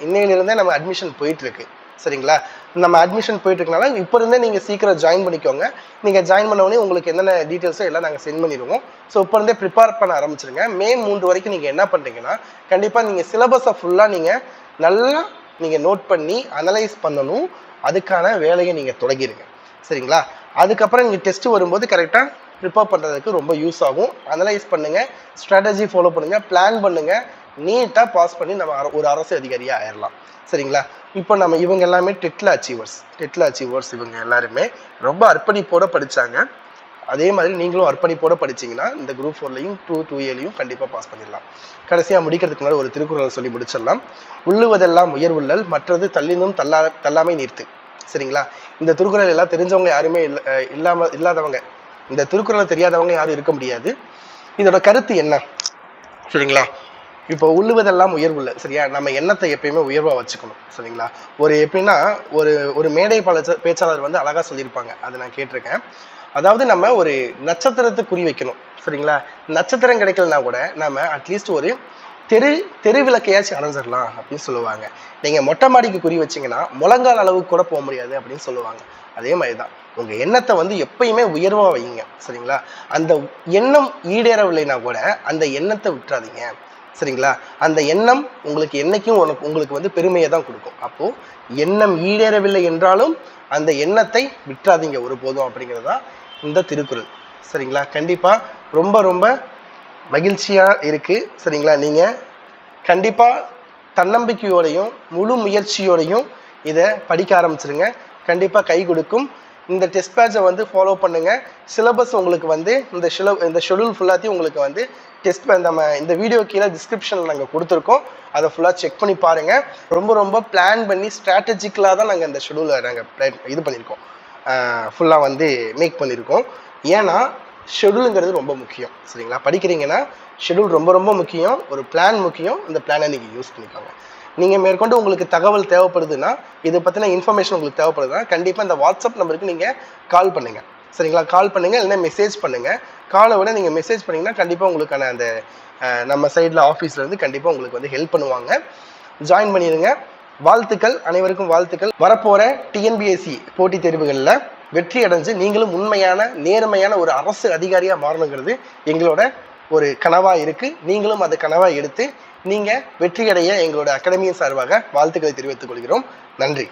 இன்னையிலிருந்தே நம்ம அட்மிஷன் போயிட்டுருக்கு. சரிங்களா? நம்ம அட்மிஷன் போயிட்டு இருக்கனால இப்போ இருந்தே நீங்கள் சீக்கிரம் ஜாயின் பண்ணிக்கோங்க. நீங்கள் ஜாயின் பண்ண உங்களுக்கு என்னென்ன டீட்டெயில்ஸோ எல்லாம் நாங்கள் சென்ட் பண்ணிடுவோம். ஸோ இப்போ இருந்தே ப்ரிப்பேர் பண்ண ஆரம்பிச்சிருங்க. மே 3 வரைக்கும் நீங்கள் என்ன பண்ணுறீங்கன்னா, கண்டிப்பாக நீங்கள் சிலபஸை ஃபுல்லாக நீங்கள் நல்லா நோட் பண்ணி அனலைஸ் பண்ணணும். அதுக்கான வேலையை நீங்கள் தொடங்கிடுங்க. சரிங்களா? அதுக்கப்புறம் நீங்கள் டெஸ்ட் வரும்போது கரெக்டாக ப்ரிப்பேர் பண்ணுறதுக்கு ரொம்ப யூஸ் ஆகும். அனலைஸ் பண்ணுங்கள், ஸ்ட்ராட்டஜி ஃபாலோ பண்ணுங்கள், பிளான் பண்ணுங்கள், நீட்டாக பாஸ் பண்ணி நம்ம ஒரு அரசு அதிகாரியாக ஆயிடலாம். சரிங்களா? இப்போ நம்ம இவங்க எல்லாமே டெட்ல அச்சீவர்ஸ் இவங்க எல்லாருமே ரொம்ப அர்ப்பணிப்போடு படித்தாங்க. அதே மாதிரி நீங்களும் அர்ப்பணிப்போடு படிச்சிங்கன்னா இந்த குரூப் 4லையும் 2A கண்டிப்பாக பாஸ் பண்ணிடலாம். கடைசியாக முடிக்கிறதுக்கு முன்னாடி ஒரு திருக்குறளை சொல்லி முடிச்சிடலாம். உள்ளுவதெல்லாம் உயர்வுள்ளல், மற்றது தள்ளினும் தள்ளாமை நீர்த்து. சரிங்களா? இந்த திருக்குறள் எல்லாம் தெரிஞ்சவங்க யாருமே இல்லாதவங்க, இந்த திருக்குறளை தெரியாதவங்க யாரும் இருக்க முடியாது. இதோட கருத்து என்ன? சரிங்களா? இப்போ உள்ளுவதெல்லாம் உயர்வுள்ள, சரியா? நம்ம எண்ணத்தை எப்பயுமே உயர்வாக வச்சுக்கணும். சரிங்களா? எப்படின்னா ஒரு மேடை பேச்சாளர் வந்து அழகாக சொல்லியிருப்பாங்க, அதை நான் கேட்டிருக்கேன். அதாவது நம்ம ஒரு நட்சத்திரத்தை குறி வைக்கணும். சரிங்களா? நட்சத்திரம் கிடைக்கலனா கூட நம்ம அட்லீஸ்ட் ஒரு தெரு விளக்கையாச்சும் அடைஞ்சிடலாம் அப்படின்னு சொல்லுவாங்க. நீங்கள் மொட்டை மாடிக்கு குறி வச்சிங்கன்னா முழங்கால் அளவுக்கு கூட போக முடியாது அப்படின்னு சொல்லுவாங்க. அதே மாதிரி தான் உங்கள் எண்ணத்தை வந்து எப்பயுமே உயர்வாக வைங்க. சரிங்களா? அந்த எண்ணம் ஈடேறவில்லைனா கூட அந்த எண்ணத்தை விட்டுறாதீங்க. சரிங்களா? அந்த எண்ணம் உங்களுக்கு என்னைக்கும் உங்களுக்கு வந்து பெருமையை தான் கொடுக்கும். அப்போது எண்ணம் ஈடேறவில்லை என்றாலும் அந்த எண்ணத்தை விட்டுறாதீங்க ஒருபோதும், அப்படிங்கிறது தான் இந்த திருக்குறள். சரிங்களா? கண்டிப்பாக ரொம்ப ரொம்ப மகிழ்ச்சியாக இருக்குது. சரிங்களா? நீங்கள் கண்டிப்பாக தன்னம்பிக்கையோடையும் முழு முயற்சியோடையும் இதை படிக்க ஆரம்பிச்சிருங்க. கண்டிப்பாக கை கொடுக்கும். இந்த டெஸ்ட் பேட்சை வந்து ஃபாலோ பண்ணுங்கள். சிலபஸ் உங்களுக்கு வந்து இந்த ஷெடியூல் ஃபுல்லாத்தையும் உங்களுக்கு வந்து நம்ம இந்த வீடியோ கீழே டிஸ்கிரிப்ஷனில் நாங்கள் கொடுத்துருக்கோம். அதை ஃபுல்லாக செக் பண்ணி பாருங்கள். ரொம்ப ரொம்ப பிளான் பண்ணி ஸ்ட்ராட்டஜிக்கலாக தான் நாங்கள் இந்த ஷெடியூலை நாங்கள் இது பண்ணியிருக்கோம், ஃபுல்லாக வந்து மேக் பண்ணியிருக்கோம். ஏன்னா ஷெடியூலுங்கிறது ரொம்ப முக்கியம். சரிங்களா? படிக்கிறீங்கன்னா ஷெடியூல் ரொம்ப ரொம்ப முக்கியம். ஒரு பிளான் முக்கியம். இந்த பிளானை நீங்கள் யூஸ் பண்ணிக்கோங்க. நீங்கள் மேற்கொண்டு உங்களுக்கு தகவல் தேவைப்படுதுன்னா, இதை பற்றின இன்ஃபர்மேஷன் உங்களுக்கு தேவைப்படுதுன்னா கண்டிப்பாக இந்த வாட்ஸ்அப் நம்பருக்கு நீங்கள் கால் பண்ணுங்கள். சரிங்களா? கால் பண்ணுங்கள், இல்லைன்னா மெசேஜ் பண்ணுங்கள். காலை விட நீங்கள் மெசேஜ் பண்ணிங்கன்னா கண்டிப்பாக உங்களுக்கான அந்த நம்ம சைடில் ஆஃபீஸ்லேருந்து கண்டிப்பாக உங்களுக்கு வந்து ஹெல்ப் பண்ணுவாங்க. ஜாயின் பண்ணிடுங்க. வாழ்த்துக்கள், அனைவருக்கும் வாழ்த்துக்கள். வரப்போகிற TNPSC போட்டித் தேர்வுகளில் வெற்றி அடைஞ்சு நீங்களும் உண்மையான நேர்மையான ஒரு அரசு அதிகாரியாக மாறணுங்கிறது எங்களோட ஒரு கனவாக இருக்குது. நீங்களும் அதை கனவாக எடுத்து நீங்கள் வெற்றியடைய எங்களோட அகாடமியின் சார்பாக வாழ்த்துக்களை தெரிவித்துக் கொள்கிறோம். நன்றி.